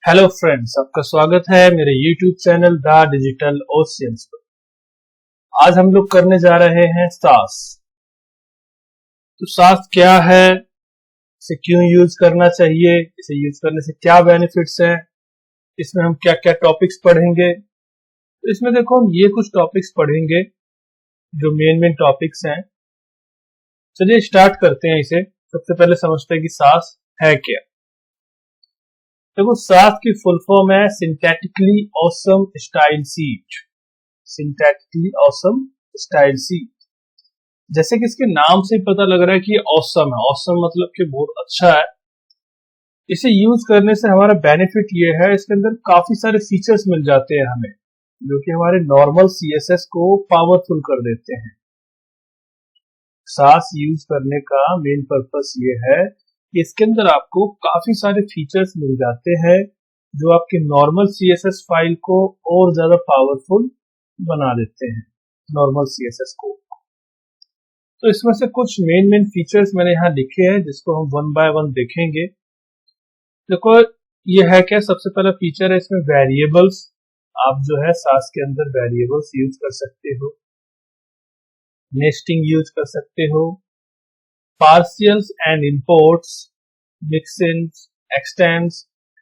Hello friends, आपका स्वागत है मेरे YouTube channel the digital oceans पर। आज हम लोग करने जा रहे हैं सास। तो सास क्या है, इसे क्यों यूज करना चाहिए, इसे यूज करने से क्या बेनिफिट्स हैं, इसमें हम क्या क्या टॉपिक्स पढ़ेंगे। तो इसमें देखो हम ये कुछ टॉपिक्स पढ़ेंगे जो मेन टॉपिक्स हैं। चलिए स्टार्ट करते हैं इसे। सबसे पहले समझते हैं कि सास है क्या। देखो सास की फुल फॉर्म है synthetically awesome style seed. Synthetically awesome style seed, जैसे कि इसके नाम से पता लग रहा है कि ये ऑसम है। ऑसम मतलब कि बहुत अच्छा है। इसे यूज करने से हमारा बेनिफिट ये है, इसके अंदर काफी सारे फीचर्स मिल जाते हैं हमें, जो कि हमारे नॉर्मल सीएसएस को पावरफुल कर देते हैं। सास यूज करने का मेन पर्पस ये है कि इसके अंदर आपको काफी सारे फीचर्स मिल जाते हैं जो आपके नॉर्मल सीएसएस फाइल को और ज्यादा पावरफुल बना देते हैं, नॉर्मल सीएसएस को। तो इसमें से कुछ मेन फीचर्स मैंने यहाँ लिखे हैं जिसको हम वन बाय वन देखेंगे। देखो ये है क्या, सबसे पहला फीचर है इसमें वेरिएबल्स। आप जो है सास के अंदर वेरिएबल्स यूज कर सकते हो, नेस्टिंग यूज कर सकते हो, पार्शियल्स एंड इंपोर्ट्स, मिक्सिंग, एक्सटेंड्स,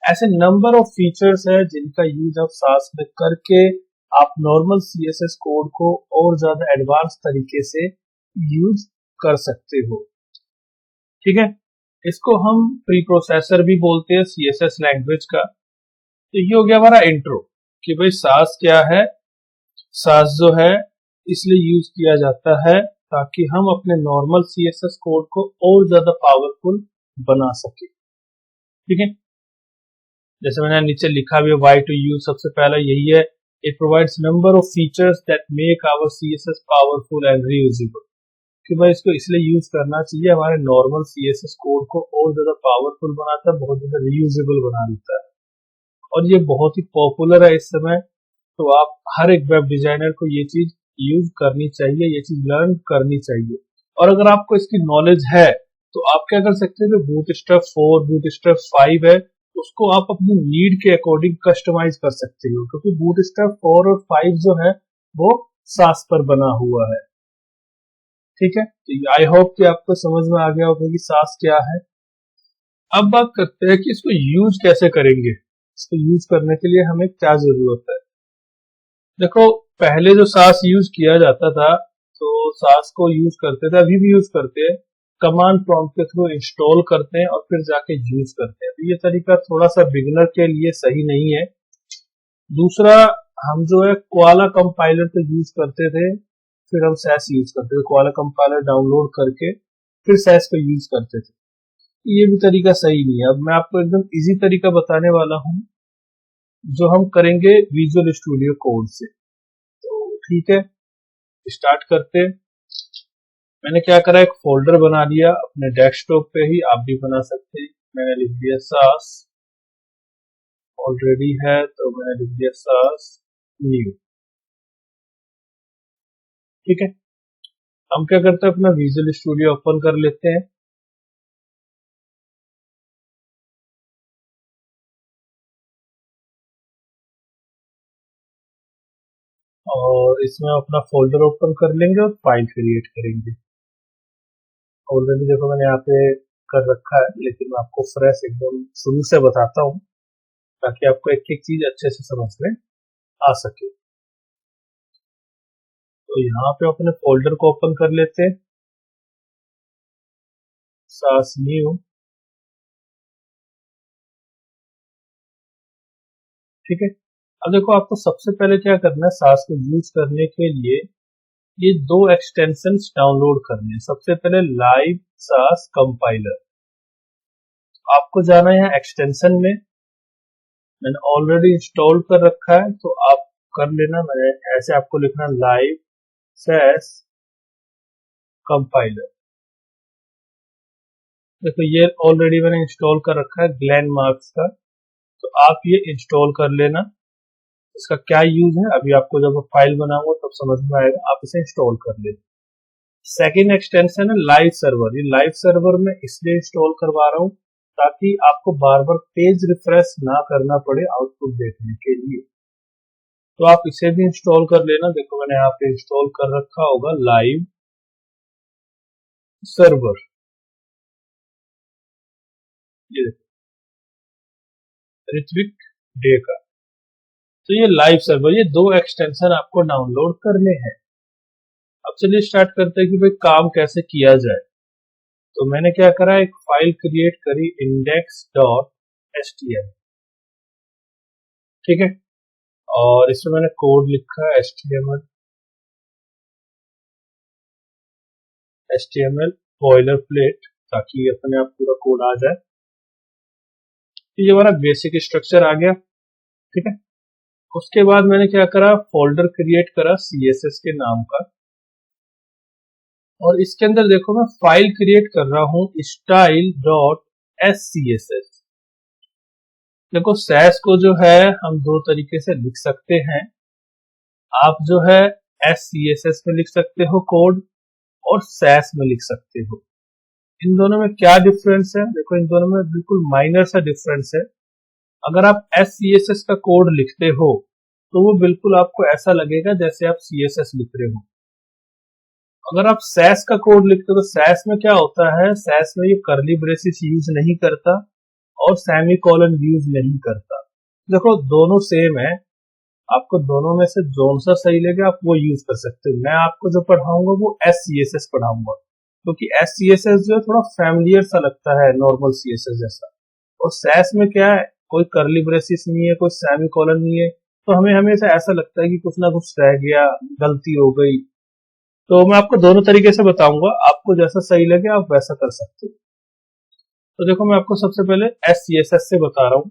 ऐसे नंबर ऑफ फीचर्स है जिनका यूज आप सास में करके आप नॉर्मल सीएसएस कोड को और ज्यादा एडवांस तरीके से यूज कर सकते हो। ठीक है, इसको हम प्री प्रोसेसर भी बोलते हैं सीएसएस लैंग्वेज का। तो ये हो गया हमारा इंट्रो कि भाई सास क्या है। सास जो है इसलिए यूज किया जाता है ताकि हम अपने नॉर्मल सीएसएस कोड को और ज्यादा पावरफुल बना सके। ठीक है, जैसे मैंने नीचे लिखा भी है वाई टू यूज, सबसे पहला यही है, it provides number of features that make our CSS powerful and reusable. कि भाई इसको इसलिए यूज करना चाहिए, हमारे नॉर्मल सीएसएस कोड को और ज्यादा पावरफुल बनाता है, बहुत ज्यादा रीयूजेबल बना देता है। और ये बहुत ही पॉपुलर है इस समय। तो आप हर एक वेब डिजाइनर को ये चीज यूज करनी चाहिए, ये चीज लर्न करनी चाहिए। और अगर आपको इसकी नॉलेज है तो आप क्या कर सकते हैं, जो बूटस्ट्रैप 4 बूटस्ट्रैप 5 है उसको आप अपनी नीड के अकॉर्डिंग कस्टमाइज कर सकते हो, क्योंकि बूटस्ट्रैप 4 और 5 जो है वो सास पर बना हुआ है। ठीक है, आई होप कि आपको समझ में आ गया होगा कि सास क्या है। अब बात करते हैं कि इसको यूज कैसे करेंगे। इसको यूज करने के लिए हमें क्या जरूरत है। देखो पहले जो सास यूज किया जाता था, तो सास को यूज करते थे, अभी भी यूज करते हैं, कमांड प्रॉम्प्ट के थ्रू इंस्टॉल करते हैं और फिर जाके यूज करते हैं। तो ये तरीका थोड़ा सा बिगिनर के लिए सही नहीं है। दूसरा, हम जो है कोआला कंपाइलर तो यूज करते थे, फिर हम सैस यूज करते थे। कोआला कंपाइलर डाउनलोड करके फिर सैस को यूज करते थे। ये भी तरीका सही नहीं है। अब मैं आपको एकदम इजी तरीका बताने वाला हूँ जो हम करेंगे विजुअल स्टूडियो कोड से। तो ठीक है, स्टार्ट करते हैं। मैंने क्या करा, एक फोल्डर बना लिया अपने डेस्कटॉप पे ही, आप भी बना सकते हैं। मैंने लिख दिया सास, ऑलरेडी है तो मैंने लिख दिया सास न्यू। ठीक है, हम क्या करते हैं, अपना विजुअल स्टूडियो ओपन कर लेते हैं। और इसमें अपना फोल्डर ओपन कर लेंगे और फाइल क्रिएट करेंगे। ऑलरेडी देखो मैंने यहाँ पे कर रखा है, लेकिन मैं आपको फ्रेश एकदम शुरू से बताता हूँ ताकि आपको एक एक चीज अच्छे से समझ में आ सके। तो यहाँ पे अपने फोल्डर को ओपन कर लेते हैं, सास न्यू। ठीक है, अब देखो आपको सबसे पहले क्या करना है, सास को यूज करने के लिए ये दो एक्सटेंशन डाउनलोड करने हैं। सबसे पहले लाइव सास कंपाइलर, आपको जाना है यहाँ एक्सटेंशन में। मैंने ऑलरेडी इंस्टॉल कर रखा है तो आप कर लेना। मैंने ऐसे आपको लिखना लाइव सैस कंपाइलर। देखो ये ऑलरेडी मैंने इंस्टॉल कर रखा है ग्लेन मार्क्स का, तो आप ये इंस्टॉल कर लेना। इसका क्या यूज है अभी आपको जब फाइल बनाऊंगा तब समझ में आएगा, आप इसे इंस्टॉल कर लेना। सेकेंड एक्सटेंशन है लाइव सर्वर। ये लाइव सर्वर में इसलिए इंस्टॉल करवा रहा हूँ ताकि आपको बार बार पेज रिफ्रेश ना करना पड़े आउटपुट देखने के लिए। तो आप इसे भी इंस्टॉल कर लेना। देखो मैंने यहाँ पे इंस्टॉल कर रखा होगा लाइव सर्वर, ये देखो ऋत्विक डे का। तो ये लाइव सर्वर, ये दो एक्सटेंशन आपको डाउनलोड करने हैं। अब चलिए स्टार्ट करते हैं कि भाई काम कैसे किया जाए। तो मैंने क्या करा, एक फाइल क्रिएट करी index.html, ठीक है, और इसमें मैंने कोड लिखा HTML बॉयलर प्लेट, ताकि अपने आप पूरा कोड आ जाए। तो ये हमारा बेसिक स्ट्रक्चर आ गया, ठीक है। उसके बाद मैंने क्या करा, फोल्डर क्रिएट करा CSS के नाम का, और इसके अंदर देखो मैं फाइल क्रिएट कर रहा हूं style.scss। देखो सैस को जो है हम दो तरीके से लिख सकते हैं। आप जो है SCSS में लिख सकते हो कोड, और सैस में लिख सकते हो। इन दोनों में क्या डिफरेंस है, देखो इन दोनों में बिल्कुल माइनर सा डिफरेंस है। अगर आप SCSS का कोड लिखते हो तो वो बिल्कुल आपको ऐसा लगेगा जैसे आप CSS लिख रहे हो। अगर आप सैस का कोड लिखते हो तो सैस में क्या होता है, सैस में ये कर्ली ब्रेसिस यूज नहीं करता और सेमीकोलन यूज नहीं करता। देखो दोनों सेम है, आपको दोनों में से जोन सा सही लगे आप वो यूज कर सकते हो। मैं आपको जो पढ़ाऊंगा वो SCSS पढ़ाऊंगा, क्योंकि SCSS जो है थोड़ा फैमिलियर सा लगता है नॉर्मल CSS जैसा। और सैस में क्या है, कोई कर्ली ब्रेसिस नहीं है, कोई सेमीकोलन नहीं है, तो हमें हमेशा ऐसा लगता है कि कुछ ना कुछ रह गया, गलती हो गई। तो मैं आपको दोनों तरीके से बताऊंगा, आपको जैसा सही लगे आप वैसा कर सकते हो। तो देखो मैं आपको सबसे पहले SCSS से बता रहा हूं।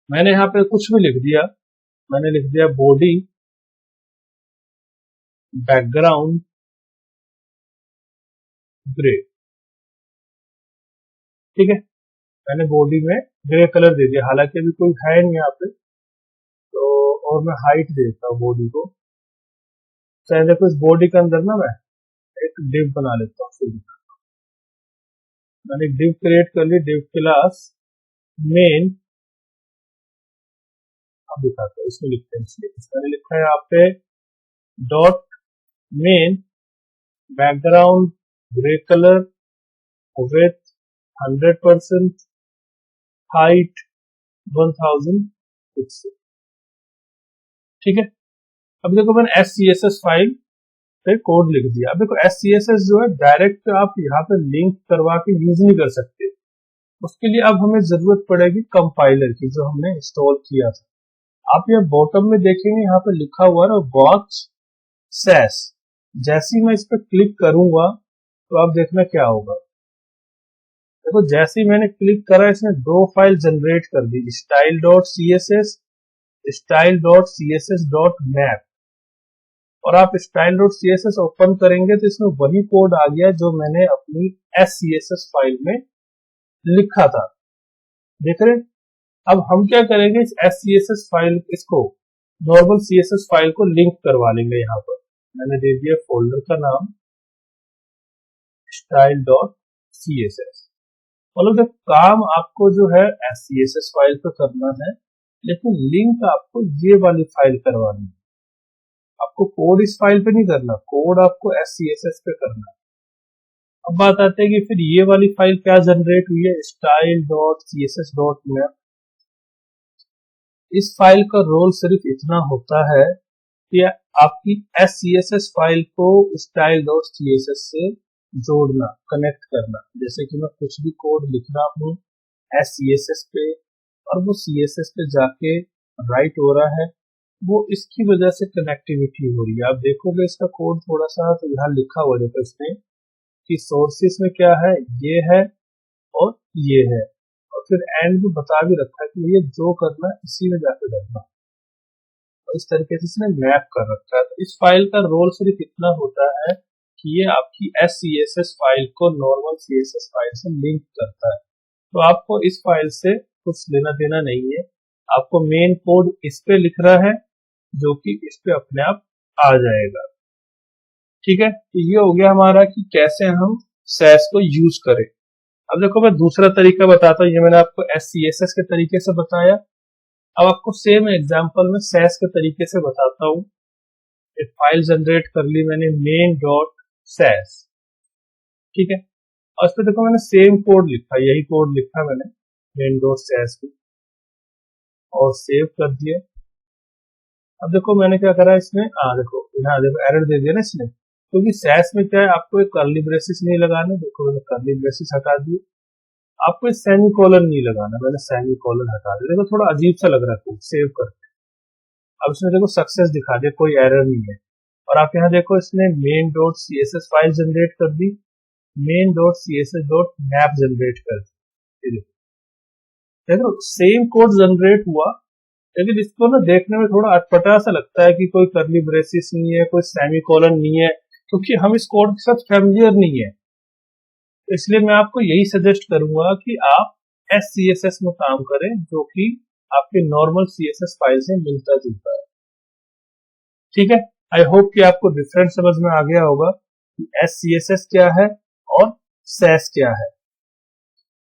मैंने यहाँ पे कुछ भी लिख दिया, मैंने लिख दिया बॉडी बैकग्राउंड ग्रे, ठीक है। मैंने बॉडी में ग्रे कलर दे दिया, हालांकि अभी कोई है नहीं यहाँ पे, तो और मैं हाइट देता हूँ बॉडी को। चाहे देखो इस बॉडी के अंदर ना मैं एक डिव बना लेता हूँ। फिर मैंने एक डिव क्रिएट कर ली, डिव क्लास मेन, अब दिखाता हूँ इसमें लिखते हैं। मैंने लिखा है यहाँ पे dot main background grey colour with 100%, height 1000 pixel, ठीक है। अब देखो मैंने SCSS फाइल पे कोड लिख दिया। अब देखो SCSS जो है डायरेक्ट आप यहाँ पे लिंक करवा के यूज नहीं कर सकते, उसके लिए अब हमें जरूरत पड़ेगी कंपाइलर की, जो हमने इंस्टॉल किया था। आप यहाँ बॉटम में देखेंगे, यहाँ पे लिखा हुआ है वॉच सैस। जैसे ही मैं इस पर क्लिक करूंगा तो आप देखना क्या होगा। देखो जैसे ही मैंने क्लिक करा, इसने दो फाइल जनरेट कर दी, style.css, style.css.map। और आप style.css ओपन करेंगे तो इसमें वही कोड आ गया जो मैंने अपनी SCSS फाइल में लिखा था, देख रहे। अब हम क्या करेंगे, इस SCSS फाइल, इसको नॉर्मल CSS फाइल को लिंक करवा लेंगे। यहाँ पर मैंने दे दिया फोल्डर का नाम style.css। मतलब जब काम आपको जो है SCSS फाइल पे करना है, लेकिन लिंक आपको ये वाली फाइल करवानी है। आपको कोड इस फाइल पे नहीं करना, कोड आपको SCSS पे करना है। अब बात आती है कि फिर ये वाली फाइल क्या जनरेट हुई है, style.css.map। इस फाइल का रोल सिर्फ इतना होता है कि आपकी SCSS फाइल को style.css से जोड़ना, कनेक्ट करना। जैसे कि मैं कुछ भी कोड लिख रहा हूँ SCSS पे और वो CSS पे जाके राइट हो रहा है, वो इसकी वजह से कनेक्टिविटी हो रही है। आप देखोगे इसका कोड थोड़ा सा, तो यहाँ लिखा हुआ देखो इसमें कि सोर्सेस में क्या है, ये है और ये है, और फिर एंड में बता भी रखा है कि ये जो करना है इसी में जाके करना। और इस तरीके से इसने मैप कर रखा है। तो इस फाइल का रोल सिर्फ इतना होता है कि ये आपकी SCSS फाइल को नॉर्मल CSS फाइल से लिंक करता है। तो आपको इस फाइल से कुछ लेना देना नहीं है, आपको मेन कोड इस पे लिख रहा है जो कि इस पे अपने आप आ जाएगा, ठीक है। तो ये हो गया हमारा कि कैसे हम सैस को यूज करें। अब देखो मैं दूसरा तरीका बताता हूँ, ये मैंने आपको SCSS के तरीके से बताया। अब आपको सेम एग्जांपल में SAS के तरीके से बताता हूँ। एक फाइल जनरेट कर ली मैंने main.sas, ठीक है। और इस पे देखो मैंने सेम कोड लिखा, यही कोड लिखा मैंने main.sas को और सेव कर दिया। अब देखो मैंने क्या करा इसमें, देखो यहाँ देखो एरर दे दिया ना इसने, क्योंकि SAS में क्या है, आपको एक कर्ली ब्रेसेस नहीं लगाना। देखो मैंने कर्ली ब्रेसेस हटा दिए। आपको सेमी कॉलन नहीं लगाना, मैंने सेमी कॉलन हटा दिया। देखो थोड़ा अजीब सा लग रहा है, सेव करके अब इसने देखो सक्सेस दिखा दिया, कोई एरर नहीं है। और आप यहाँ देखो इसने main.css फाइल जनरेट कर दी, main.css.map जनरेट कर दी। देखो सेम कोड जनरेट हुआ, लेकिन इसको ना देखने में थोड़ा अटपटा सा लगता है कि कोई कर्ली ब्रेसिस नहीं है, कोई सेमी कॉलन नहीं है, क्योंकि हम इस कोड के साथ फेमिलियर नहीं है। इसलिए मैं आपको यही सजेस्ट करूंगा कि आप SCSS में काम करें, जो कि आपके नॉर्मल CSS फाइल से मिलता जुलता है। ठीक है, आई होप कि आपको डिफरेंस समझ में आ गया होगा कि SCSS क्या है और SAS क्या है।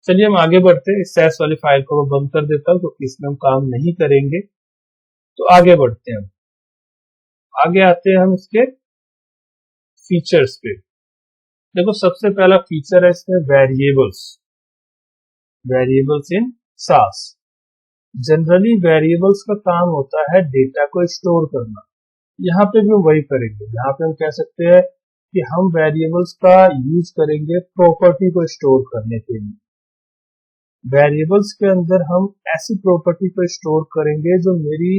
चलिए हम आगे बढ़ते हैं। इस SAS वाली फाइल को मैं बंद कर देता हूं, क्योंकि इसमें हम काम नहीं करेंगे। तो आगे बढ़ते हैं, आगे आते हैं हम इसके फीचर्स पे। देखो सबसे पहला फीचर है इसमें variables, variables in SAS। Generally variables का काम होता है डेटा को स्टोर करना। यहाँ पे भी वही करेंगे। यहाँ पे हम कह सकते हैं कि हम वेरिएबल्स का यूज करेंगे प्रॉपर्टी को स्टोर करने के लिए। वेरिएबल्स के अंदर हम ऐसी प्रॉपर्टी को स्टोर करेंगे जो मेरी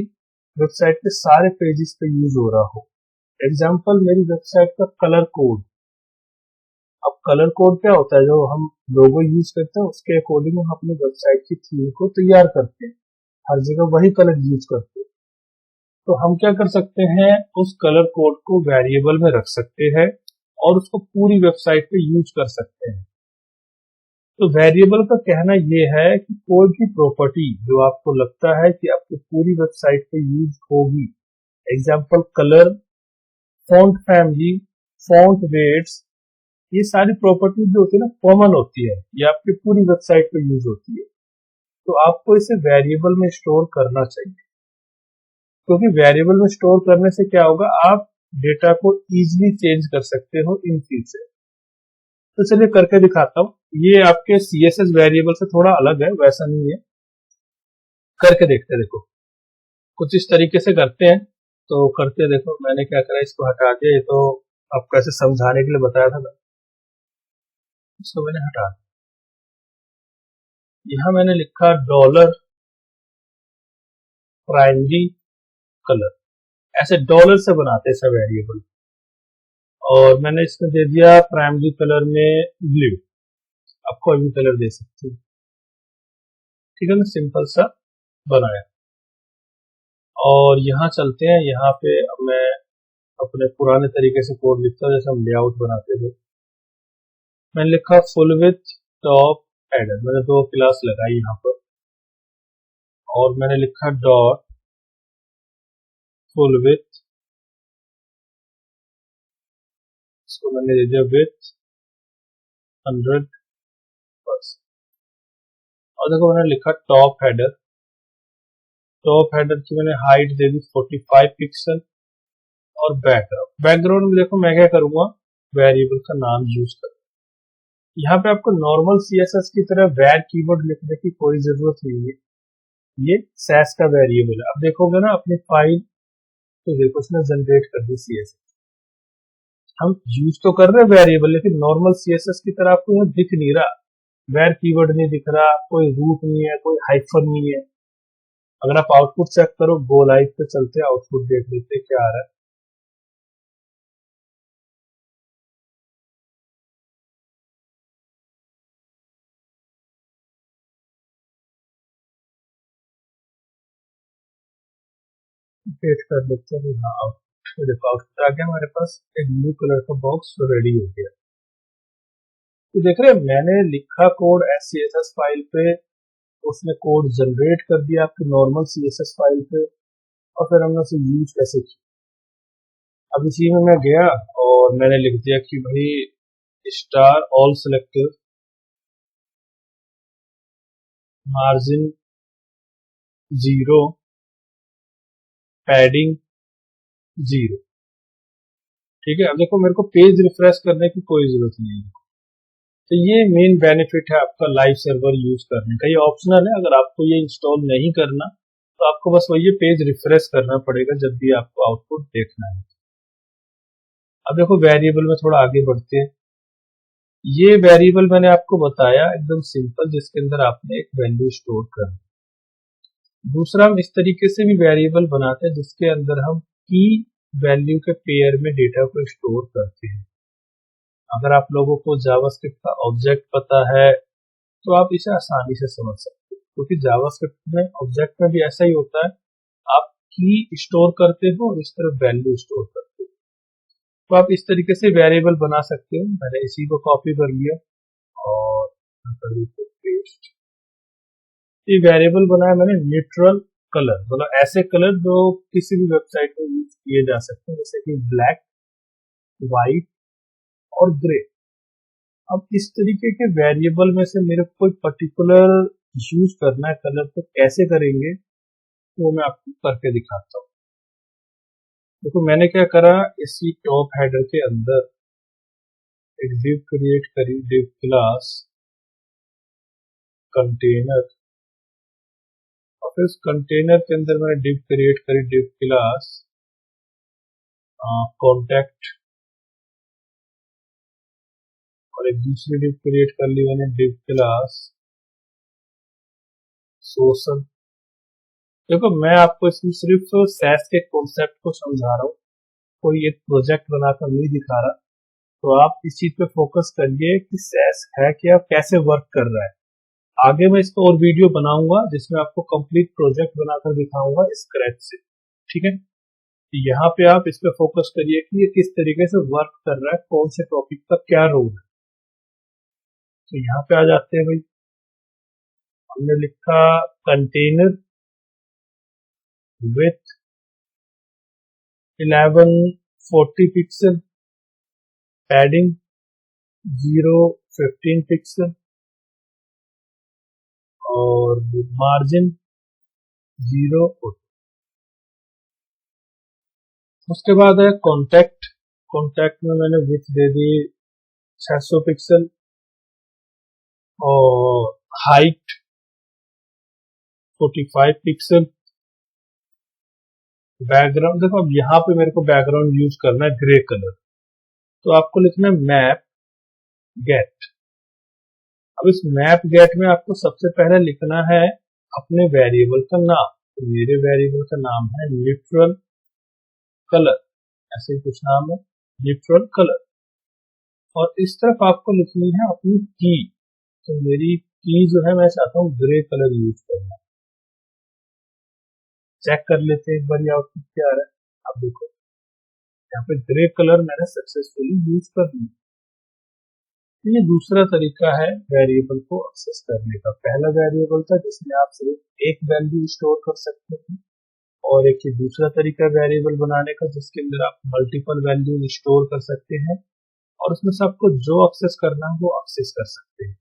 वेबसाइट के सारे पेजेस पे यूज हो रहा हो। एग्जाम्पल, मेरी वेबसाइट का कलर कोड। अब कलर कोड क्या होता है, जो हम लोगो यूज करते हैं उसके अकॉर्डिंग हम अपनी वेबसाइट की थीम को तैयार करते हैं, हर जगह वही कलर यूज करते हैं। तो हम क्या कर सकते हैं, उस कलर कोड को वेरिएबल में रख सकते हैं और उसको पूरी वेबसाइट पे यूज कर सकते हैं। तो वेरिएबल का कहना यह है कि कोई भी प्रॉपर्टी जो आपको लगता है कि आपको पूरी वेबसाइट पे यूज होगी, example colour, font family, font weights, ये सारी प्रॉपर्टी जो होती है ना कॉमन होती है, ये आपकी पूरी वेबसाइट पे यूज होती है। तो आपको इसे वेरिएबल में स्टोर करना चाहिए, क्योंकि वेरिएबल में स्टोर करने से क्या होगा, आप डेटा को इजीली चेंज कर सकते हो इन फ्यूचर। तो चलिए करके दिखाता हूँ। ये आपके CSS वेरिएबल से थोड़ा अलग है, वैसा नहीं है, करके देखते हैं। देखो कुछ इस तरीके से करते हैं। तो करते देखो मैंने क्या करा, इसको हटा दिया। ये तो आपको ऐसे समझाने के लिए बताया था, इसको मैंने हटा दिया। यहाँ मैंने लिखा डॉलर प्राइमरी कलर, ऐसे डॉलर से बनाते हैं सब वेरिएबल। और मैंने इसमें दे दिया प्राइमरी कलर में ब्लू, आप कोई भी कलर दे सकते हो। ठीक है ना, सिंपल सा बनाया। और यहाँ चलते हैं, यहाँ पे अब मैं अपने पुराने तरीके से कोड लिखता हूँ, जैसे हम लेआउट बनाते थे। मैंने लिखा फुल विथ टॉप हेडर, मैंने 2 क्लास लगाई यहाँ पर। और मैंने लिखा डॉट फुल विथ, इसको मैंने दे दिया विथ 100%। और देखो मैंने लिखा टॉप हेडर, टॉप हेडर की मैंने हाइट दे दी 45 पिक्सल। और बैकग्राउंड में देखो मैं क्या करूंगा, वेरिएबल का नाम यूज कर। यहाँ पे आपको नॉर्मल CSS की तरह var कीवर्ड लिखने की कोई जरूरत नहीं है, ये SAS का वेरिएबल है। अब देखोगे ना अपनी फाइल, तो देखो उसने जनरेट कर दी CSS। हम यूज तो कर रहे हैं वेरिएबल, लेकिन नॉर्मल CSS की तरह आपको यहाँ दिख नहीं रहा, var कीवर्ड नहीं दिख रहा, कोई रूट नहीं है, कोई हाइफन नहीं है। अगर आप आउटपुट चेक करो, गो लाइव पे चलते हैं, आउटपुट देख लेते क्या आ रहा है। वेट कर लेते हैं। हाँ, देखो आउटपुट आ गया हमारे पास, एक ब्लू कलर का बॉक्स रेडी हो गया। तो देख रहे हैं मैंने लिखा कोड SCSS फाइल पे, उसने कोड जनरेट कर दिया आपके नॉर्मल CSS फाइल पे, और फिर हमने उसे यूज कैसे किया। अब इसी में मैं गया और मैंने लिख दिया कि भाई star all selected margin 0, padding 0। ठीक है, अब देखो मेरे को पेज रिफ्रेश करने की कोई जरूरत नहीं है। तो ये मेन बेनिफिट है आपका लाइव सर्वर यूज करने का। ये ऑप्शनल है, अगर आपको ये इंस्टॉल नहीं करना तो आपको बस वही पेज रिफ्रेश करना पड़ेगा जब भी आपको आउटपुट देखना है। अब देखो वेरिएबल में थोड़ा आगे बढ़ते हैं। ये वेरिएबल मैंने आपको बताया एकदम सिंपल, जिसके अंदर आपने एक वैल्यू स्टोर करना। दूसरा, हम इस तरीके से भी वेरिएबल बनाते हैं जिसके अंदर हम की वैल्यू के पेयर में डेटा को स्टोर करते हैं। अगर आप लोगों को जावास्क्रिप्ट का ऑब्जेक्ट पता है तो आप इसे आसानी से समझ सकते हो, क्योंकि जावास्क्रिप्ट में ऑब्जेक्ट में भी ऐसा ही होता है। आप की स्टोर करते हो और इस तरफ वैल्यू स्टोर करते हो। तो आप इस तरीके से वेरिएबल बना सकते हो। मैंने इसी को कॉपी कर लिया और कर देते पेस्ट। ये वेरिएबल बनाया मैंने न्यूट्रल कलर, मतलब ऐसे कलर जो किसी भी वेबसाइट में यूज किए जा सकते हैं, जैसे कि ब्लैक, व्हाइट और ग्रे। अब इस तरीके के वेरिएबल में से मेरे को कोई पर्टिकुलर यूज करना है कलर, तो कैसे करेंगे वो मैं आपको करके दिखाता हूँ। देखो मैंने क्या करा, इसी टॉप हेडर के अंदर एक डिव क्रिएट करी, डिव क्लास कंटेनर, और फिर उस कंटेनर के अंदर मैंने डिव क्रिएट करी, डिव क्लास कॉन्टेक्ट, और एक दूसरी डिव क्रिएट कर ली मैंने, डिव क्लास सोशल। देखो मैं आपको इसमें सिर्फ सैस के कॉन्सेप्ट को समझा रहा हूँ, कोई एक प्रोजेक्ट बनाकर नहीं दिखा रहा। तो आप इस चीज पे फोकस करिए कि सैस है क्या, कैसे वर्क कर रहा है। आगे मैं इसको और वीडियो बनाऊंगा जिसमें आपको कंप्लीट प्रोजेक्ट बनाकर दिखाऊंगा स्क्रैच से। ठीक है, तो यहाँ पे आप इस पे फोकस करिए कि ये किस तरीके से वर्क कर रहा है, कौन से टॉपिक का क्या रोल है। तो यहाँ पे आ जाते हैं भाई, हमने लिखा container with 1140 pixel, padding 015 pixel और मार्जिन 0। उसके बाद है कॉन्टेक्ट। कॉन्टेक्ट में मैंने विड्थ दे दी 600 पिक्सल और हाइट 45 पिक्सल। बैकग्राउंड, देखो अब यहाँ पे मेरे को बैकग्राउंड यूज करना है ग्रे कलर, तो आपको लिखना है मैप गेट। अब इस मैप गेट में आपको सबसे पहले लिखना है अपने वेरिएबल का नाम। तो मेरे वेरिएबल का नाम है न्यूट्रल कलर, ऐसे ही कुछ नाम है, न्यूट्रल कलर। और इस तरफ आपको लिखनी है अपनी की। तो मेरी की जो है, मैं चाहता हूँ ग्रे कलर यूज करना। चेक कर लेते हैं एक बार आउटपुट क्या आ रहा है। अब देखो यहाँ पे ग्रे कलर मैंने सक्सेसफुली यूज कर लिया। तो ये दूसरा तरीका है वेरिएबल को एक्सेस करने का। पहला वेरिएबल था जिसमें आप सिर्फ एक वैल्यू स्टोर कर सकते हैं, और एक ही दूसरा तरीका वेरिएबल बनाने का जिसके अंदर आप मल्टीपल वैल्यू स्टोर कर सकते हैं और उसमें से आपको जो एक्सेस करना है वो एक्सेस कर सकते हैं।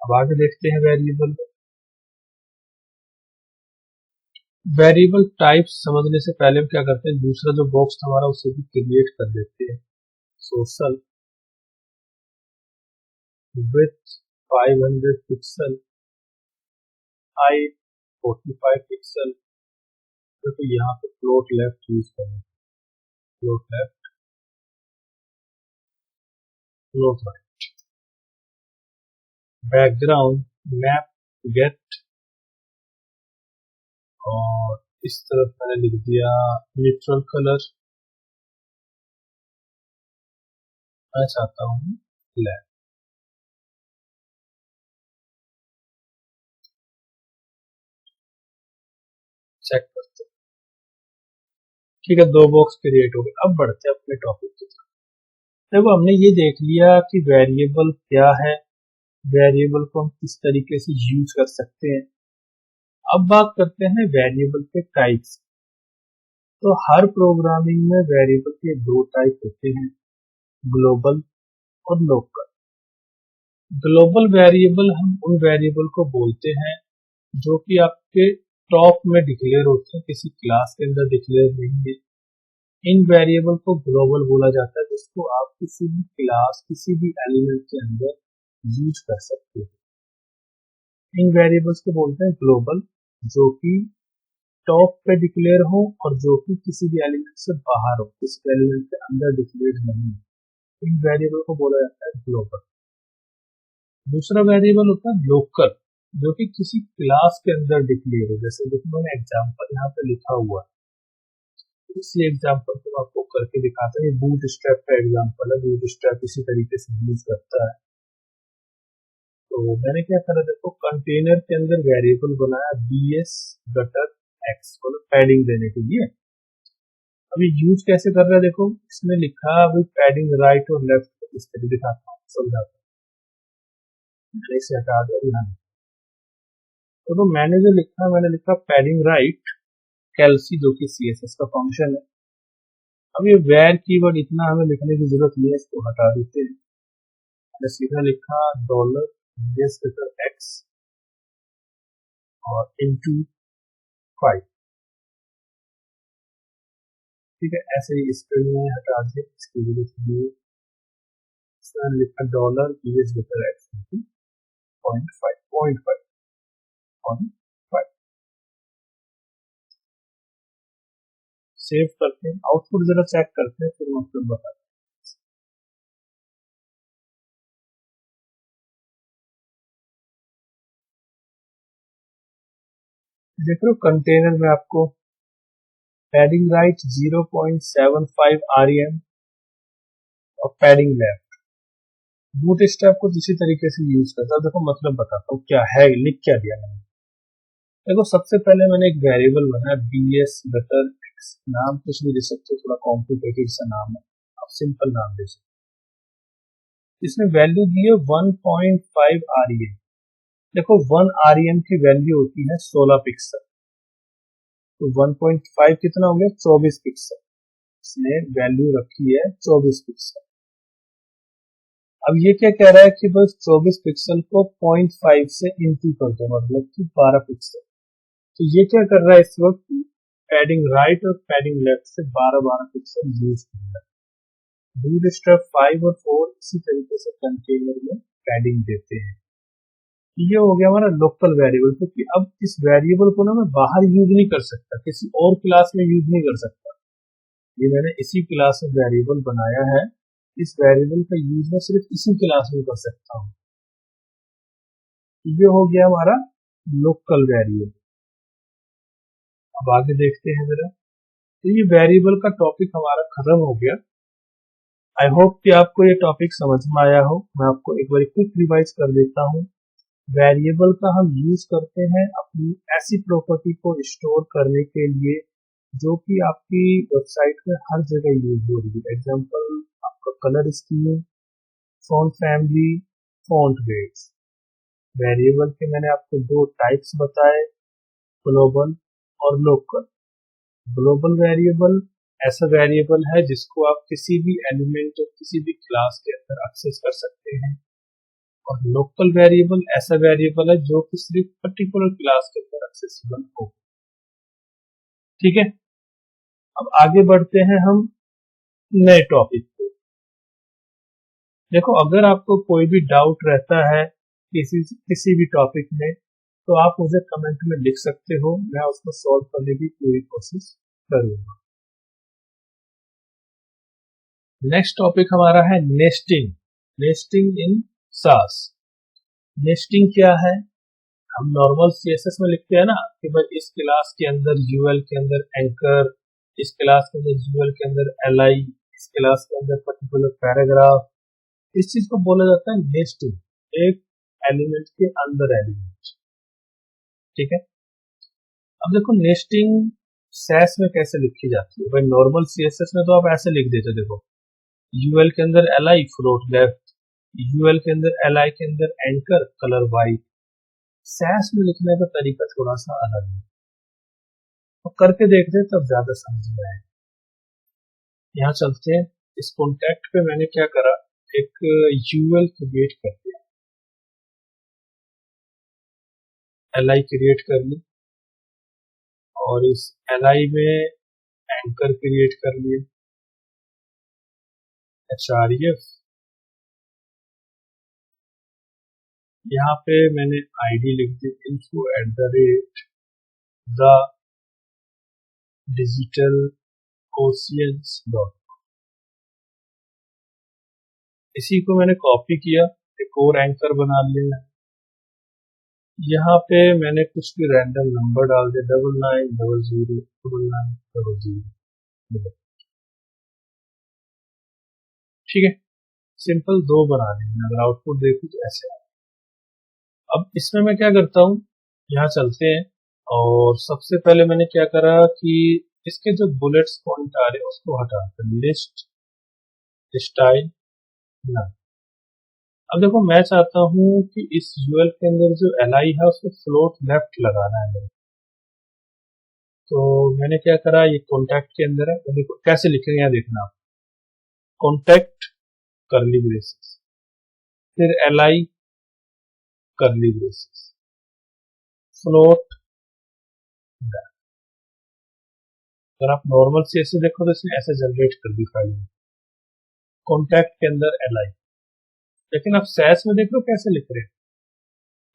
अब आगे देखते हैं वेरिएबल। वेरिएबल टाइप समझने से पहले हम क्या करते हैं, दूसरा जो बॉक्स हमारा उसे भी क्रिएट कर देते हैं। Social width 500 pixel, height 45 pixel. तो यहाँ पे फ्लोट लेफ्ट यूज करें, float left, float right. Background map get, और इस तरफ मैंने लिख दिया न्यूट्रल कलर, मैं चाहता हूँ ब्लैक। चेक करते हैं। ठीक है, दो बॉक्स क्रिएट हो गए। अब बढ़ते हैं अपने टॉपिक की तरफ। देखो हमने ये देख लिया कि वेरिएबल क्या है, वेरिएबल को हम किस तरीके से यूज कर सकते हैं। अब बात करते हैं वेरिएबल के टाइप्स। तो हर प्रोग्रामिंग में वेरिएबल के दो टाइप होते हैं, ग्लोबल और लोकल। ग्लोबल वेरिएबल हम उन वेरिएबल को बोलते हैं जो कि आपके टॉप में डिक्लेयर होते हैं, किसी क्लास के अंदर डिक्लेयर नहीं है। इन वेरिएबल को ग्लोबल बोला जाता है, जिसको आप किसी भी क्लास, किसी भी एलिमेंट के अंदर यूज कर सकते हो। इन वेरिएबल्स को बोलते हैं ग्लोबल, जो कि टॉप पे डिक्लेयर हो और जो कि किसी भी एलिमेंट से बाहर हो, किसी एलिमेंट के अंदर डिक्लेयर नहीं हो। इन वेरिएबल को बोला जाता है ग्लोबल। दूसरा वेरिएबल होता है लोकल, जो कि किसी क्लास के अंदर डिक्लेयर है। जैसे देखो मैंने एग्जांपल यहाँ पे लिखा हुआ है, इसी एग्जांपल को आपको करके दिखाता है। ये बूट स्ट्रैप का एग्जांपल है। बूट स्ट्रैप इसी तरीके से यूज करता है। तो मैंने क्या करा, देखो कंटेनर के अंदर वेरिएबल बनाया bs गटर x, मतलब पैडिंग देने के लिए। अभी यूज कैसे कर रहा है, देखो इसमें लिखा अभी पैडिंग राइट और लेफ्ट, इस तरह दिखाता हूँ, समझाता हूँ। मैंने इसे हटा दिया यहाँ। तो मैंने जो लिखा, मैंने लिखा पैडिंग राइट कैल्सी, जो कि CSS का फंक्शन है। अब ये वेर कीवर्ड इतना हमें लिखने की जरूरत नहीं है, इसको हटा देते हैं। मैंने सीधा लिखा डॉलर bs गटर x और into 5। ठीक है, ऐसे ही स्पेलिंग में हटा दिया, इसकी जरूरत नहीं है। इसमें लिखा dollar bs gutter x into 0.5 save करते हैं, आउटपुट जरा चेक करते हैं, फिर मतलब बताते हैं। देख रहे हो कंटेनर में आपको पैडिंग राइट 0.75 rem और पैडिंग लेफ्ट। बूट स्ट्रैप को इसी तरीके से यूज करता है। देखो मतलब बताता हूँ क्या है, लिख क्या दिया मैंने। देखो सबसे पहले मैंने एक वेरिएबल बनाया bs गटर x, नाम कुछ भी दे सकते हो, थोड़ा कॉम्प्लिकेटेड सा नाम है, आप सिंपल नाम दे सकते। इसमें वैल्यू दी है 1.5 rem। देखो 1 rem की वैल्यू होती है 16 पिक्सल, तो 1.5 कितना हो गया, 24 पिक्सल। इसने वैल्यू रखी है 24 पिक्सल। अब ये क्या कह रहा है कि बस 24 पिक्सल को 0.5 से इंटू कर दो, मतलब कि 12 पिक्सल। तो ये क्या कर रहा है इस वक्त, पैडिंग राइट और पैडिंग लेफ्ट से 12-12 पिक्सल यूज कर रहा है। बूटस्ट्रैप 5 और 4 इसी तरीके से कंटेनर में पैडिंग देते हैं। ये हो गया हमारा लोकल वेरिएबल, क्योंकि अब इस वेरिएबल को ना मैं बाहर यूज नहीं कर सकता, किसी और क्लास में यूज नहीं कर सकता। ये मैंने इसी क्लास में वेरिएबल बनाया है, इस वेरिएबल का यूज मैं सिर्फ इसी क्लास में कर सकता हूँ। ये हो गया हमारा लोकल वेरिएबल। अब आगे देखते हैं जरा। तो ये वेरिएबल का टॉपिक हमारा खत्म हो गया। आई होप कि आपको ये टॉपिक समझ में आया हो। मैं आपको एक बार क्विक रिवाइज कर देता हूँ। वेरिएबल का हम यूज करते हैं अपनी ऐसी प्रॉपर्टी को स्टोर करने के लिए जो कि आपकी वेबसाइट में हर जगह यूज हो रही है। एग्जांपल आपका colour scheme, font family, font weights. Variable के मैंने आपको दो टाइप्स बताए, ग्लोबल और लोकल। ग्लोबल वेरिएबल ऐसा वेरिएबल है जिसको आप किसी भी एलिमेंट और किसी भी क्लास के अंदर एक्सेस कर सकते हैं, और लोकल वेरिएबल ऐसा वेरिएबल है जो कि सिर्फ पर्टिकुलर क्लास के अंदर एक्सेसिबल हो। ठीक है, अब आगे बढ़ते हैं हम नए टॉपिक पे। देखो अगर आपको कोई भी डाउट रहता है किसी भी टॉपिक में, तो आप मुझे कमेंट में लिख सकते हो, मैं उसको सॉल्व करने की पूरी कोशिश करूंगा। नेक्स्ट टॉपिक हमारा है नेस्टिंग। नेस्टिंग इन सास। नेस्टिंग क्या है, हम नॉर्मल CSS में लिखते हैं ना कि भाई इस क्लास के अंदर UL के अंदर एंकर, इस क्लास के अंदर UL के अंदर LI, इस क्लास के अंदर पर्टिकुलर पैराग्राफ। इस चीज को बोला जाता है नेस्टिंग, एक एलिमेंट के अंदर एलिमेंट। ठीक है, अब देखो नेस्टिंग सैस में कैसे लिखी जाती है। भाई नॉर्मल CSS में तो आप ऐसे लिख देते, देखो UL के अंदर LI फ्लोट लेफ्ट, UL के अंदर LI के अंदर एंकर कलर वाइट। सैस में लिखने का तरीका थोड़ा सा अलग है, तो करके देखते हैं तब ज्यादा समझ में आए। यहाँ चलते हैं, इस कॉन्टैक्ट पे मैंने क्या करा, एक UL क्रिएट कर दिया। एल आई क्रिएट कर ली और इस एल आई में एंकर क्रिएट कर लिए href। यहाँ पे मैंने आईडी लिख दी info@the digital oceans डॉट। इसी को मैंने कॉपी किया, एक और एंकर बना लिया। यहाँ पे मैंने कुछ भी रैंडम नंबर डाल दिया 99009900। ठीक है, सिंपल दो बना लेंगे। अगर आउटपुट देखो तो ऐसे आए। अब इसमें मैं क्या करता हूँ, यहाँ चलते हैं और सबसे पहले मैंने क्या करा कि इसके जो बुलेट्स पॉइंट आ रहे हैं उसको हटाकर लिस्ट स्टाइल ना। अब देखो मैं चाहता हूँ कि इस यूएल के अंदर जो एल आई है उसको फ्लोट लेफ्ट लगाना है मेरे। तो मैंने क्या करा, ये कॉन्टैक्ट के अंदर है, तो देखो कैसे लिखेंगे यहाँ देखना आप। कॉन्टैक्ट करली ब्रेसेस, फिर एल आई करली ब्रेसेस, फ्लोट। अगर आप नॉर्मल से ऐसे देखो तो इसने ऐसे जनरेट कर दी फाइल में, कॉन्टैक्ट के अंदर एल आई। लेकिन आप सैस में देख लो कैसे लिख रहे हैं,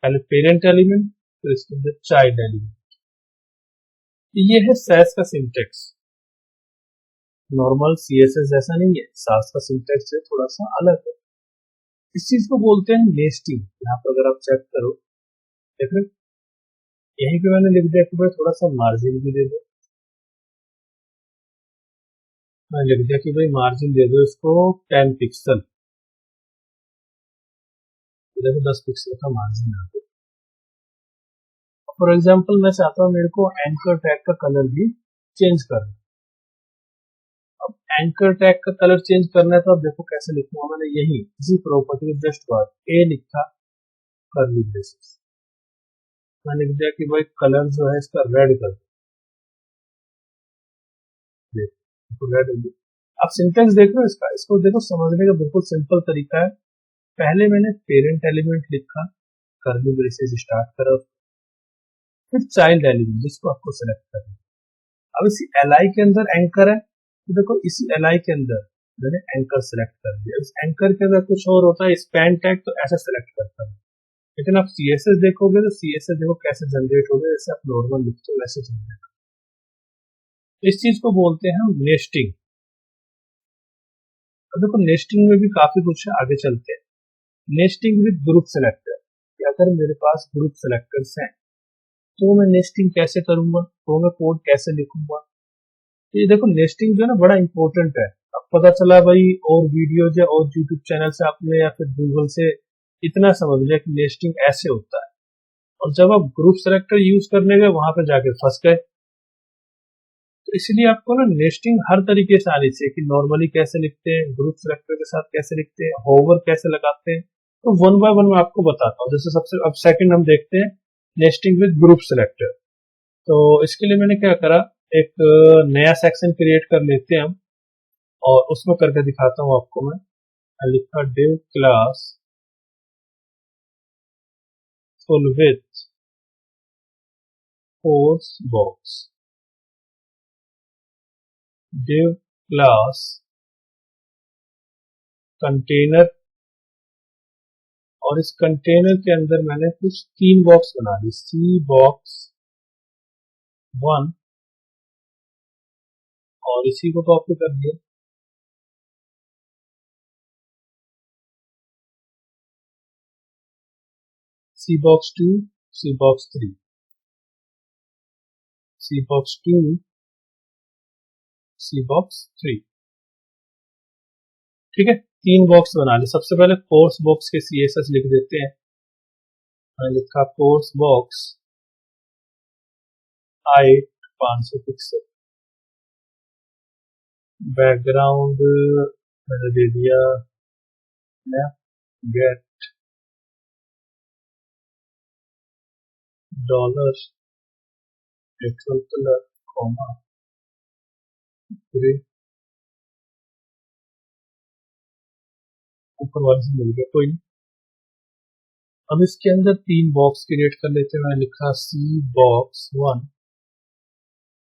पहले पेरेंट एलिमेंट फिर इसके अंदर चाइल्ड एलिमेंट। ये है सैस का सिंटेक्स। नॉर्मल सीएसएस जैसा नहीं है, सास का सिंटेक्स है थोड़ा सा अलग है। इस चीज को बोलते हैं नेस्टिंग। यहाँ पर अगर आप चेक करो देख रहे, यहीं पे मैंने लिख दिया कि भाई थोड़ा सा मार्जिन भी दे दो। मैं लिख दिया कि भाई मार्जिन दे दो इसको 10 पिक्सल, देखो 10 पिक्सल का मार्जिन आ गया। फॉर एग्जाम्पल मैं चाहता हूँ मेरे को एंकर टैग का कलर भी चेंज करना। अब एंकर टैग का कलर चेंज करना है तो अब देखो कैसे लिखूंगा। मैंने यही इसी प्रॉपर्टी के जस्ट बाद ए लिखा करली ब्रेसेस, मैंने लिख दिया कि भाई कलर जो है इसका रेड कर दे, तो रेड हो गया। अब सिंटेक्स देख लो इसका, इसको देखो समझने का बिल्कुल सिंपल तरीका है। पहले मैंने पेरेंट एलिमेंट लिखा, करली ब्रेसेस स्टार्ट करा, फिर चाइल्ड एलिमेंट जिसको आपको सेलेक्ट करना। अब इसी एल के अंदर एंकर है, तो देखो इसी एल के अंदर मैंने एंकर सेलेक्ट कर दिया। इस एंकर के अंदर कुछ और होता है स्पैन टैग, तो ऐसा सेलेक्ट करता है। लेकिन आप सीएसएस देखोगे तो सीएसएस देखो कैसे जनरेट होगा, जैसे आप नॉर्मल लिखते हो वैसे जनरेट। इस चीज को बोलते हैं हम नेस्टिंग। अब देखो नेस्टिंग में भी काफी कुछ है, आगे चलते हैं। नेस्टिंग विद ग्रुप सेलेक्टर, कि अगर मेरे पास ग्रुप सेलेक्टर्स हैं तो मैं नेस्टिंग कैसे करूंगा, तो मैं कोड कैसे लिखूंगा। ये देखो नेस्टिंग जो है ना बड़ा इंपॉर्टेंट है। अब पता चला भाई और वीडियोज या और यूट्यूब चैनल से आपने या फिर गूगल से इतना समझ लिया कि नेस्टिंग ऐसे होता है, और जब आप ग्रुप सेलेक्टर यूज करने गए वहां पे जाके फंस गए। तो इसलिए आपको ना नेस्टिंग हर तरीके से आनी चाहिए कि नॉर्मली कैसे लिखते हैं, ग्रुप सेलेक्टर के साथ कैसे लिखते हैं, होवर कैसे लगाते हैं। तो वन बाय वन मैं आपको बताता हूँ। जैसे सबसे अब सेकंड हम देखते हैं नेस्टिंग विद ग्रुप सेलेक्टर। तो इसके लिए मैंने क्या करा, एक नया सेक्शन क्रिएट कर लेते हैं हम, और उसमें करके दिखाता हूँ आपको मैं लिखा div class full width force box, div class container, और इस कंटेनर के अंदर मैंने कुछ 3 बॉक्स बना दी, सी बॉक्स 1, और इसी को कॉपी कर दिया। सी बॉक्स 2, सी बॉक्स 3, सी बॉक्स 2, सी बॉक्स 3। ठीक है, 3 बॉक्स बना ली। सबसे पहले फोर्स बॉक्स के सीएसएस लिख देते हैं। मैंने लिखा force box height 500 pixel, background मैंने दे दिया get dollar natural colour comma grey. ऊपर वाले से मिल गया कोई नहीं। अब इसके अंदर 3 बॉक्स क्रिएट कर लेते हैं। मैंने लिखा सी बॉक्स 1,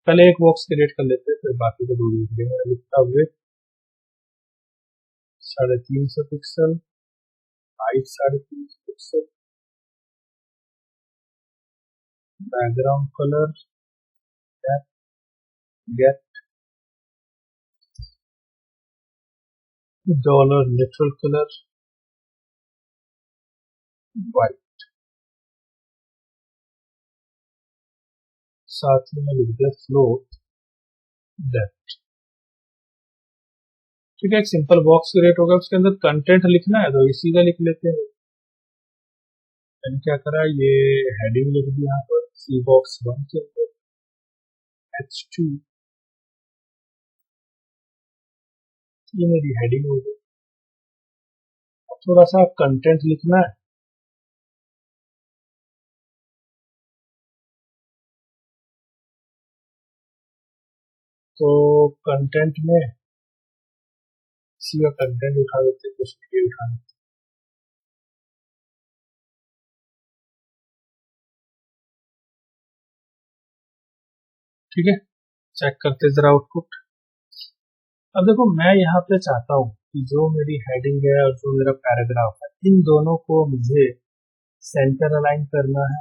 पहले एक बॉक्स क्रिएट कर लेते हैं फिर बाकी को दूर लिख देंगे। मैंने लिखा width 350 pixel, height 350 pixel, background colour get dollar literal colour white, साथ में लिख दिया फ्लोट डेप्थ। ठीक है, एक सिंपल बॉक्स क्रिएट होगा, उसके अंदर कंटेंट लिखना है तो ये सीधा लिख लेते हैं। मैंने क्या करा, ये हेडिंग लिख दी यहाँ पर सी बॉक्स 1 के अंदर H2, ये मेरी हेडिंग हो गई। अब थोड़ा सा कंटेंट लिखना है, तो कंटेंट में इसी का कंटेंट उठा देते हैं, कुछ भी उठा देते हैं। ठीक है, चेक करते जरा आउटपुट। अब देखो मैं यहाँ पे चाहता हूँ कि जो मेरी हेडिंग है और जो मेरा पैराग्राफ है, इन दोनों को मुझे सेंटर अलाइन करना है,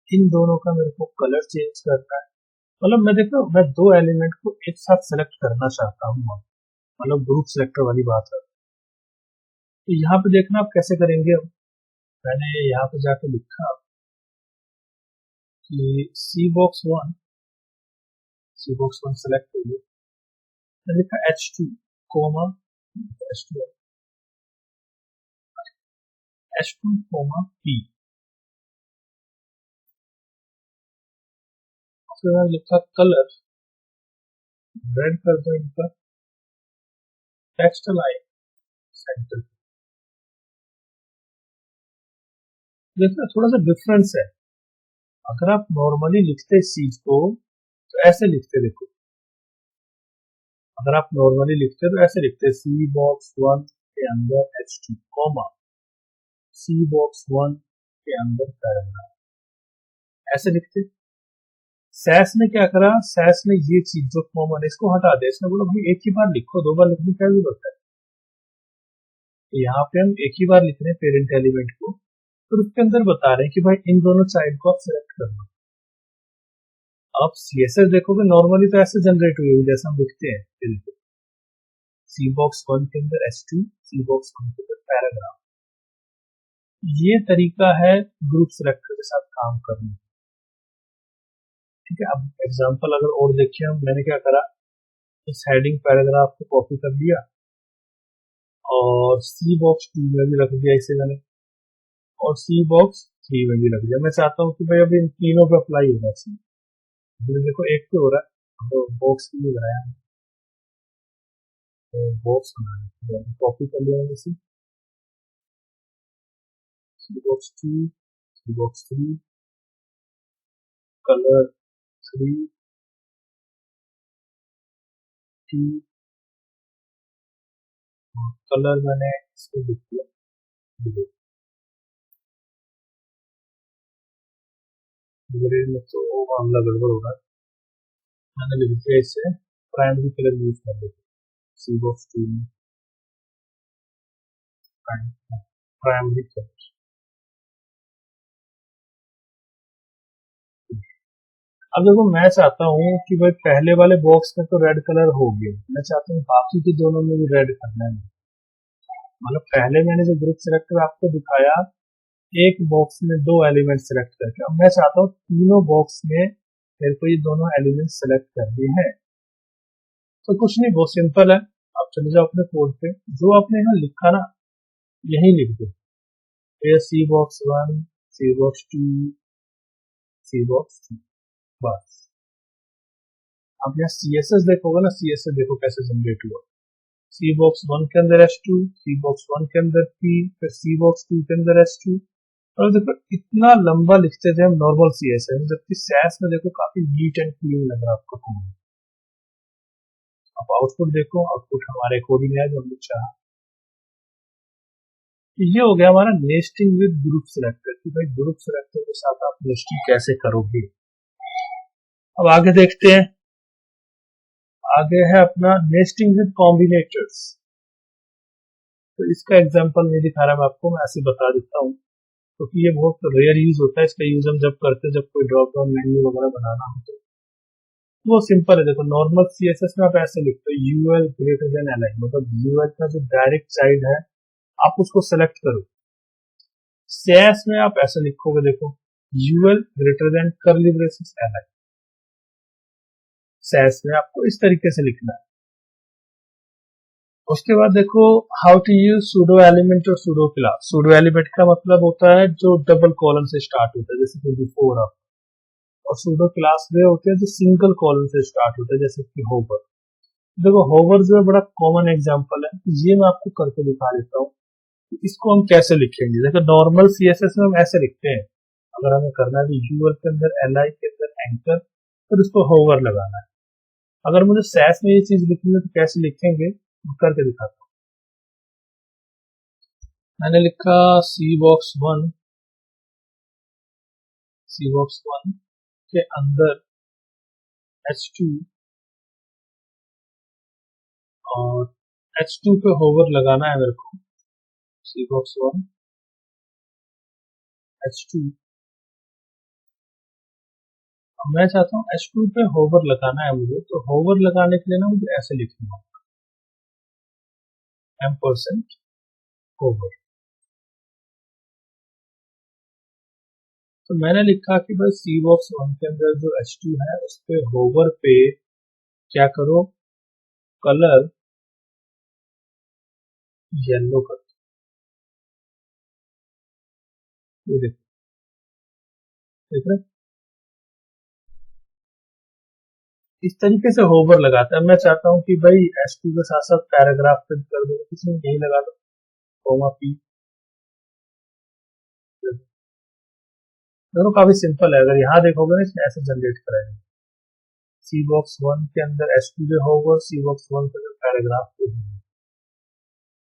इन दोनों का मेरे को कलर चेंज करना है। मतलब मैं देखो, मैं दो एलिमेंट को एक साथ सेलेक्ट करना चाहता हूँ, मतलब ग्रुप सिलेक्टर वाली बात है। तो यहाँ पे देखना आप कैसे करेंगे। अब मैंने यहाँ पे जाके लिखा कि सी बॉक्स 1 सेलेक्ट हो गया, मैंने लिखा H2 coma H2 coma P, फिर मैंने लिखा कलर रेड कर दो इनका, टेक्स्ट लाइन सेंटर। देखना थोड़ा सा डिफरेंस है, अगर आप नॉर्मली लिखते इस चीज को तो ऐसे लिखते, देखो अगर आप नॉर्मली लिखते तो ऐसे लिखते सी बॉक्स 1 के अंदर H2 कोमा सी बॉक्स 1 के अंदर पैराग्राफ, ऐसे लिखते। सैस ने क्या करा, सैस ने ये चीज जो कॉमन है इसको हटा दे, इसने बोला भाई एक ही बार लिखो, दो बार लिखने की क्या जरूरत है। यहाँ पे हम एक ही बार लिख रहे हैं पेरेंट एलिमेंट को, तो उसके अंदर बता रहे हैं कि भाई इन दोनों चाइल्ड को आप सिलेक्ट कर लो। आप सीएसएस देखोगे नॉर्मली तो ऐसे जनरेट हुई है जैसा हम लिखते हैं, सी बॉक्स 1 के अंदर H2, सी बॉक्स 1 के अंदर पैराग्राफ। ये तरीका है ग्रुप सिलेक्टर के साथ काम करने। ठीक है, अब एग्जांपल अगर और देखिए, हम मैंने क्या करा, इस हेडिंग पैराग्राफ को कॉपी कर लिया और सी बॉक्स 2 में भी रख दिया इसे मैंने, और सी बॉक्स 3 में भी रख दिया। मैं चाहता हूँ कि भाई अभी इन तीनों पे अप्लाई होगा चाहिए। देखो एक पे हो रहा है तो बॉक्स भी लगाया, तो बॉक्स बनाया, कॉपी कर लिया मैंने सी बॉक्स 2, सी बॉक्स 3, कलर 3 टी, कलर मैंने इसको लिख दिया ग्रे में, तो मामला गड़बड़ हो रहा है। मैंने लिख दिया इससे प्राइमरी कलर यूज कर देते सी बॉक्स 2 में, प्राइमरी कलर। अब देखो मैं चाहता हूँ कि भाई पहले वाले बॉक्स में तो रेड कलर हो गया, मैं चाहता हूँ बाकी के दोनों में भी रेड करना है। मतलब पहले मैंने जो ग्रुप सिलेक्टर आपको दिखाया, एक बॉक्स में दो एलिमेंट सिलेक्ट करके, अब मैं चाहता हूँ तीनों बॉक्स में मेरे को ये दोनों एलिमेंट सिलेक्ट करने हैं। तो कुछ नहीं, बहुत सिंपल है, आप चले जाओ अपने कोड पे, जो आपने यहाँ लिखा ना यही लिख दो, फिर सी बॉक्स 1, सी बॉक्स 2, सी बॉक्स 3, बस। आप यहाँ CSS देखोगे ना, CSS देखो कैसे जनरेट हुआ, सी बॉक्स 1 के अंदर H2, सी बॉक्स 1 के अंदर P, फिर सी बॉक्स 2 के अंदर H2। और देखो इतना लंबा लिखते थे हम नॉर्मल CSS में, जबकि सैस में देखो काफी नीट एंड क्लीन लग रहा है आपको कोड। अब आउटपुट देखो, आउटपुट हमारे कोडिंग है जो हमने चाहा। ये हो गया हमारा नेस्टिंग विद ग्रुप सिलेक्टर कि भाई ग्रुप सिलेक्टर के साथ आप नेस्टिंग कैसे करोगे। अब आगे देखते हैं, आगे है अपना नेस्टिंग विद कॉम्बिनेटर्स। तो इसका एग्जांपल नहीं दिखा रहा मैं आपको, मैं ऐसे बता देता हूँ क्योंकि ये बहुत रेयर यूज होता है। इसका यूज हम जब करते हैं जब कोई ड्रॉप डाउन मेन्यू वगैरह बनाना हो तो वो सिंपल है। देखो नॉर्मल सीएसएस में आप ऐसे लिखते हो UL greater than L I, मतलब यूएल का जो डायरेक्ट चाइल्ड है आप उसको सेलेक्ट करो। सीएस में आप ऐसे लिखोगे, देखो UL greater than curly braces L I. CS में आपको इस तरीके से लिखना है। उसके बाद देखो how to use pseudo element और सूडो क्लास। सूडो एलिमेंट का मतलब होता है जो डबल कॉलन से स्टार्ट होता है, जैसे कि बिफोर आप, और सूडो क्लास वे होते हैं जो सिंगल कॉलन से स्टार्ट होता है, जैसे कि होवर। देखो होवर जो है बड़ा कॉमन एग्जांपल है, ये मैं आपको करके दिखा देता हूँ कि इसको हम कैसे लिखेंगे। देखो नॉर्मल सीएसएस में हम ऐसे लिखते हैं, अगर हमें करना है यूएल के अंदर एल आई के अंदर एंकर फिर उसको होवर लगाना है। अगर मुझे सैस में ये चीज लिखनी है तो कैसे लिखेंगे करके दिखाता हूँ। मैंने लिखा सी बॉक्स वन, सी बॉक्स वन के अंदर H2 और H2 पे होवर लगाना है मेरे को। सी बॉक्स वन H2, अब मैं चाहता हूँ H2 पे होवर लगाना है मुझे, तो होवर लगाने के लिए ना मुझे ऐसे लिखना है M% होवर। तो मैंने लिखा कि भाई सी बॉक्स वन के अंदर जो H2 है उस पे होवर पे क्या करो, कलर येलो कर दो। ये देखो, देख रहे हैं? इस तरीके से होवर लगाता है। मैं चाहता हूँ कि भाई H2 के साथ साथ पैराग्राफ प्रिंट कर दो, किसी में यही लगा दो कोमा पी। दोनों काफी सिंपल है, अगर यहाँ देखोगे ना इसमें ऐसे जनरेट कराएंगे सी बॉक्स वन के अंदर H2 पे होवर, सी बॉक्स वन के अंदर पैराग्राफ पे होवर।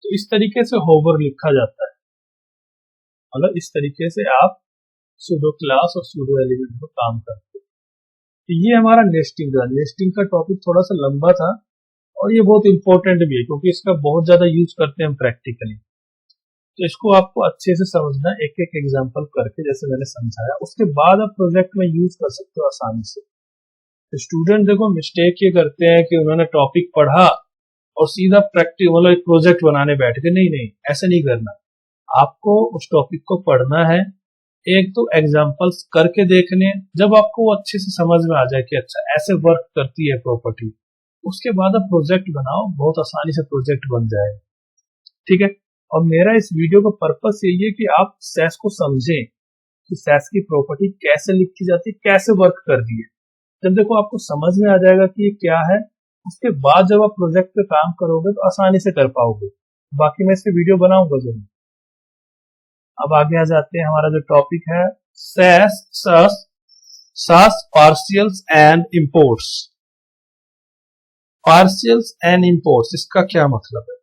तो इस तरीके से होवर लिखा जाता है, मतलब इस तरीके से आप सूडो क्लास और सूडो एलिमेंट को काम करते हैं। तो ये हमारा नेस्टिंग था। नेस्टिंग का टॉपिक थोड़ा सा लंबा था और ये बहुत इंपॉर्टेंट भी है क्योंकि इसका बहुत ज्यादा यूज करते हैं हम प्रैक्टिकली। तो इसको आपको अच्छे से समझना है एक एक एग्जांपल करके, जैसे मैंने समझाया, उसके बाद आप प्रोजेक्ट में यूज कर सकते हो आसानी से। तो स्टूडेंट देखो मिस्टेक ये करते हैं कि उन्होंने टॉपिक पढ़ा और सीधा प्रैक्टिस मतलब एक प्रोजेक्ट बनाने बैठ गए। नहीं नहीं, ऐसे नहीं करना। आपको उस टॉपिक को पढ़ना है, एक तो एग्जांपल्स करके देखने, जब आपको वो अच्छे से समझ में आ जाए कि अच्छा ऐसे वर्क करती है प्रॉपर्टी, उसके बाद आप प्रोजेक्ट बनाओ, बहुत आसानी से प्रोजेक्ट बन जाएगा। ठीक है। और मेरा इस वीडियो का पर्पस यही है कि आप सैस को समझें कि सैस की प्रॉपर्टी कैसे लिखी जाती है, कैसे वर्क कर रही है। जब देखो आपको समझ में आ जाएगा कि ये क्या है, उसके बाद जब आप प्रोजेक्ट पे काम करोगे तो आसानी से कर पाओगे। बाकी मैं इसकी वीडियो बनाऊंगा जरूर। अब आगे आ जाते हैं, हमारा जो टॉपिक है सैस सास सास पार्शियल्स एंड इंपोर्ट्स। पार्शियल्स एंड इंपोर्ट्स इसका क्या मतलब है?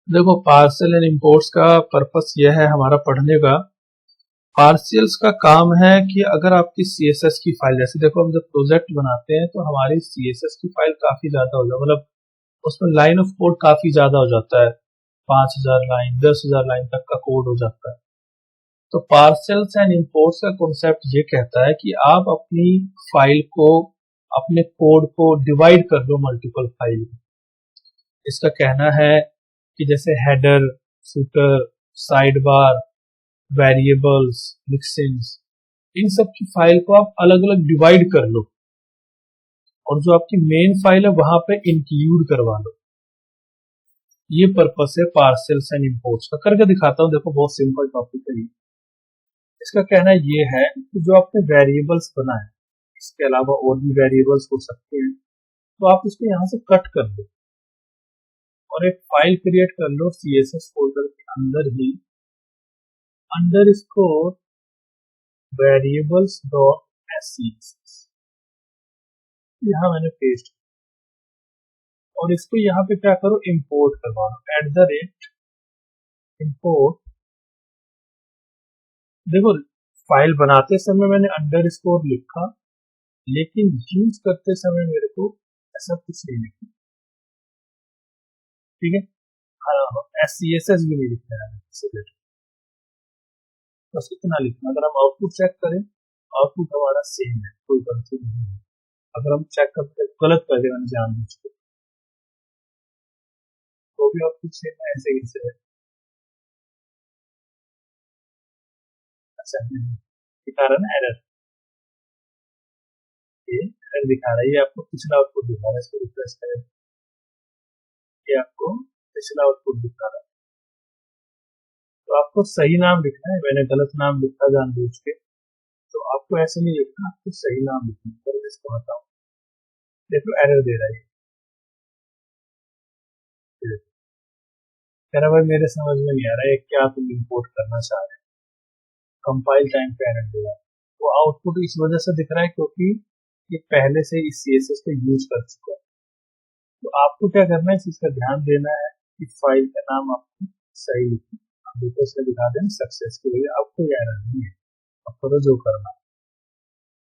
देखो पार्शियल एंड इंपोर्ट्स का पर्पस यह है हमारा पढ़ने का। पार्शियल्स का काम है कि अगर आपकी सीएसएस की फाइल, जैसे देखो हम जब प्रोजेक्ट बनाते हैं तो हमारी सीएसएस की फाइल काफी ज्यादा हो जाए, मतलब उसमें लाइन ऑफ कोड काफी ज्यादा हो जाता है, 5000 लाइन 10,000 लाइन तक का कोड हो जाता है। तो पार्शियल्स एंड इंपोर्ट्स का कॉन्सेप्ट ये कहता है कि आप अपनी फाइल को, अपने कोड को डिवाइड कर दो मल्टीपल फाइल। इसका कहना है कि जैसे header, footer, side bar, variables, mixins, इन सब की फाइल को आप अलग अलग डिवाइड कर लो और जो आपकी मेन फाइल है वहां पे इंक्लूड करवा लो। ये पर्पस है पार्शियल्स एंड इंपोर्ट्स का। करके दिखाता हूँ, देखो बहुत सिंपल टॉपिक है ये। इसका कहना ये है कि जो आपने वेरिएबल्स बनाए, इसके अलावा और भी वेरिएबल्स हो सकते हैं, तो आप उसको यहाँ से कट कर दो और एक फाइल क्रिएट कर लो सीएसएस फोल्डर के अंदर ही, under score variables dot SCX. यहाँ मैंने पेस्ट और इसको यहाँ पे क्या करो, इंपोर्ट करवा लो इंपोर्ट, देखो फाइल बनाते समय मैंने अंडरस्कोर लिखा, लेकिन यूज करते समय मेरे को ऐसा कुछ नहीं लिखना, ठीक है। हाँ, SCSS भी नहीं लिखना है, बस इतना लिखना। अगर हम आउटपुट चेक करें, आउटपुट हमारा सेम है, कोई कंफ्यूजन नहीं है। अगर हम चेक करते हैं गलत कर देना जानबूझ के, तो भी आउटपुट सेम है, ऐसे ही से है। अच्छा दिखा रहा है ना एरर, ये एरर दिखा रहा है, ये आपको पिछला आउटपुट दिखा रहा है, इसको रिफ्रेश करें, ये आपको पिछला आउटपुट दिखा रहा है। तो आपको सही नाम लिखना है, मैंने गलत नाम लिखा जानबूझ के, तो आपको ऐसे नहीं लिखना, आपको सही नाम लिखना है। तो इसको बताऊं, देखो एरर दे रहा है, कह रहा भाई मेरे समझ में नहीं आ रहा है क्या तुम इंपोर्ट करना चाह रहे हैं, कंपाइल टाइम पे एरर दे रहा है। वो आउटपुट इस वजह से दिख रहा है क्योंकि ये पहले से इस CSS को यूज कर चुका है। तो आपको क्या करना है, इस चीज का ध्यान देना है कि फाइल का नाम आपको सही लिखना है। अब देखो इसमें दिखा दें सक्सेसफुल, आपको एरर नहीं है, आपको तो जो करना है।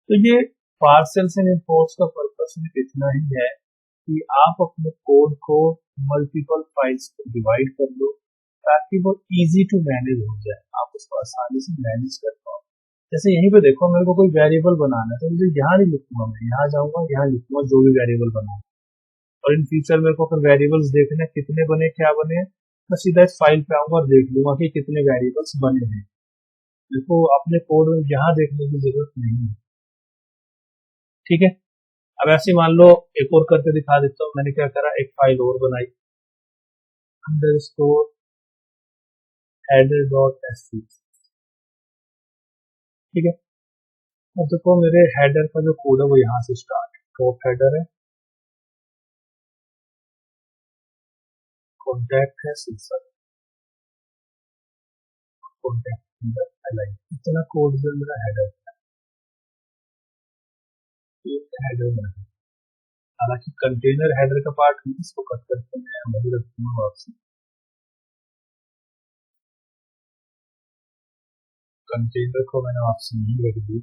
तो ये पार्सल्स एंड इंपोर्ट्स का पर्पस सिर्फ इतना ही है कि आप अपने कोड को मल्टीपल फाइल्स में डिवाइड कर लो, ताकि वो इजी टू मैनेज हो जाए, आप उसको आसानी से मैनेज कर पाओ। जैसे यहीं पे देखो, मेरे को कोई वेरिएबल बनाना है, तो मुझे यहाँ नहीं लिखूंगा, मैं यहाँ जाऊंगा, यहाँ लिखूंगा जो भी वेरिएबल बनाना, और इन फ्यूचर मेरे को फिर वेरिएबल्स देखने कितने बने क्या बने, मैं सीधा इस फाइल पे आऊंगा और देख लूंगा कि कितने वेरिएबल्स बने हैं। देखो अपने कोड में यहाँ देखने की जरूरत नहीं है, ठीक है। अब ऐसे मान लो, एक और करके दिखा देता हूँ। मैंने क्या करा, एक फाइल और बनाई, अंडरस्कोर header.sc, ठीक है। अब देखो मेरे हेडर का जो कोड है वो यहाँ से स्टार्ट है, टॉप हेडर है, कॉन्टैक्ट है, शीर्षक, कॉन्टैक्ट अलाइन, इतना कोड जो मेरा हेडर है, हेडर में। हालांकि कंटेनर हेडर का पार्ट है, इसको कट करके मैं वही रखूंगा आपसे, कंटेनर को मैंने ऑप्शन नहीं रख दी।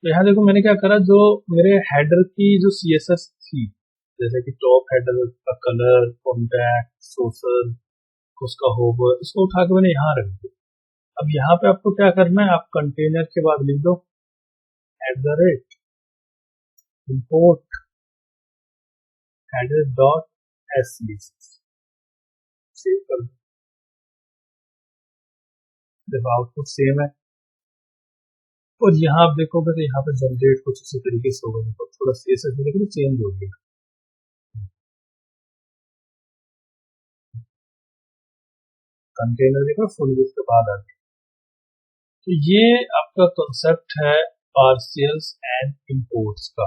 तो यहाँ देखो मैंने क्या करा, जो मेरे हेडर की जो CSS थी, जैसे कि टॉप हेडर का कलर, कॉन्टैक्ट, सोर्सर, उसका होवर, इसको उठा के मैंने यहाँ रख दिया। अब यहाँ पे आपको क्या करना है, आप कंटेनर के बाद लिख दो @import header.scs, सेव कर दो। देखो आउटपुट सेम है, और यहाँ आप देखोगे तो यहाँ पे जनरेट कुछ इसी तरीके से होगा, तो थोड़ा CSS में लेकिन चेंज हो गया। कंटेनर देखो फुल के बाद आ गया। तो ये आपका कॉन्सेप्ट है पार्शियल्स एंड इंपोर्ट्स का।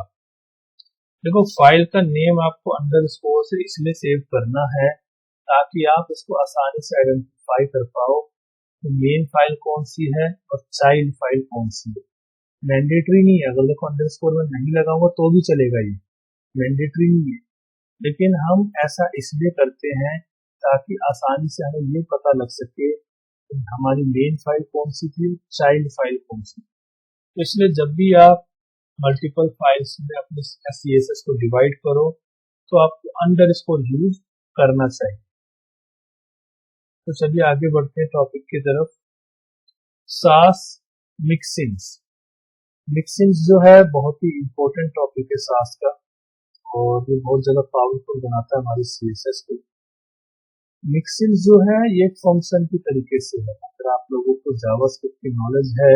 देखो फाइल का नेम आपको अंडरस्कोर से इसलिए सेव करना है ताकि आप इसको आसानी से आइडेंटिफाई कर पाओ कि मेन फाइल कौन सी है और चाइल्ड फाइल कौन सी है। मैंडेटरी नहीं है, अगर देखो अंडरस्कोर में नहीं लगाऊंगा तो भी चलेगा, ये मैंडेटरी नहीं है, लेकिन हम ऐसा इसलिए करते हैं ताकि आसानी से हमें ये पता लग सके कि हमारी मेन फाइल कौन सी थी, चाइल्ड फाइल कौन सी। तो इसलिए जब भी आप मल्टीपल फाइल्स में अपने CSS को डिवाइड करो तो आपको अंडरस्कोर यूज करना चाहिए। तो चलिए आगे बढ़ते हैं टॉपिक की तरफ। सास मिक्सिंग्स, मिक्सिंग्स जो है बहुत ही इंपॉर्टेंट टॉपिक है सास का, और ये बहुत ज्यादा पावरफुल बनाता है हमारे CSS को। मिक्सिंग्स जो है ये फंक्शन की तरीके से है, अगर आप लोगों को जावास्क्रिप्ट की नॉलेज है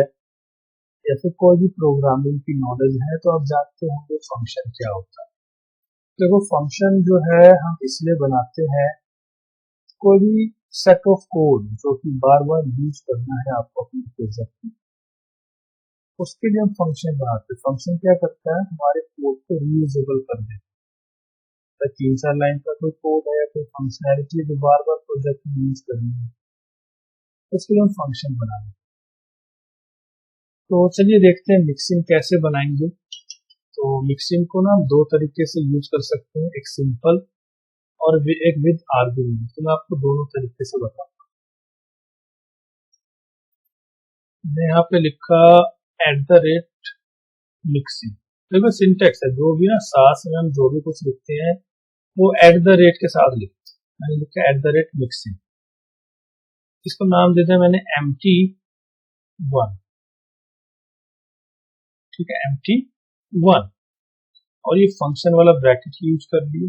या फिर कोई भी प्रोग्रामिंग की नॉलेज है तो आप जानते होंगे फंक्शन क्या होता है। देखो फंक्शन जो है हम इसलिए बनाते हैं, कोई भी सेट ऑफ कोड जो कि बार बार यूज करना है आपको अपने प्रोजेक्ट में, उसके लिए हम फंक्शन बनाते हैं। फंक्शन क्या करता है, हमारे कोड को रीयूजेबल कर देता है। 3-4 लाइन का कोई कोड है या कोई फंक्शनैलिटी है जो बार बार प्रोजेक्ट में यूज करनी है, उसके लिए हम फंक्शन बनाएंगे। तो चलिए देखते हैं मिक्सिंग कैसे बनाएंगे। तो मिक्सिंग को ना हम दो तरीके से यूज कर सकते हैं, एक सिंपल और एक विद आर्गुमेंट। तो मैं आपको दोनों तरीके से बताऊंगा। मैंने यहाँ पे लिखा @ मिक्सिंग। देखो सिंटेक्स है, जो भी ना सास में हम जो भी कुछ लिखते हैं वो @ के साथ लिखते हैं। मैंने लिखा @मिक्सिंग। इसको नाम देते हैं मैंने MT1। ठीक है, MT1। और ये फंक्शन वाला ब्रैकेट यूज कर लिए।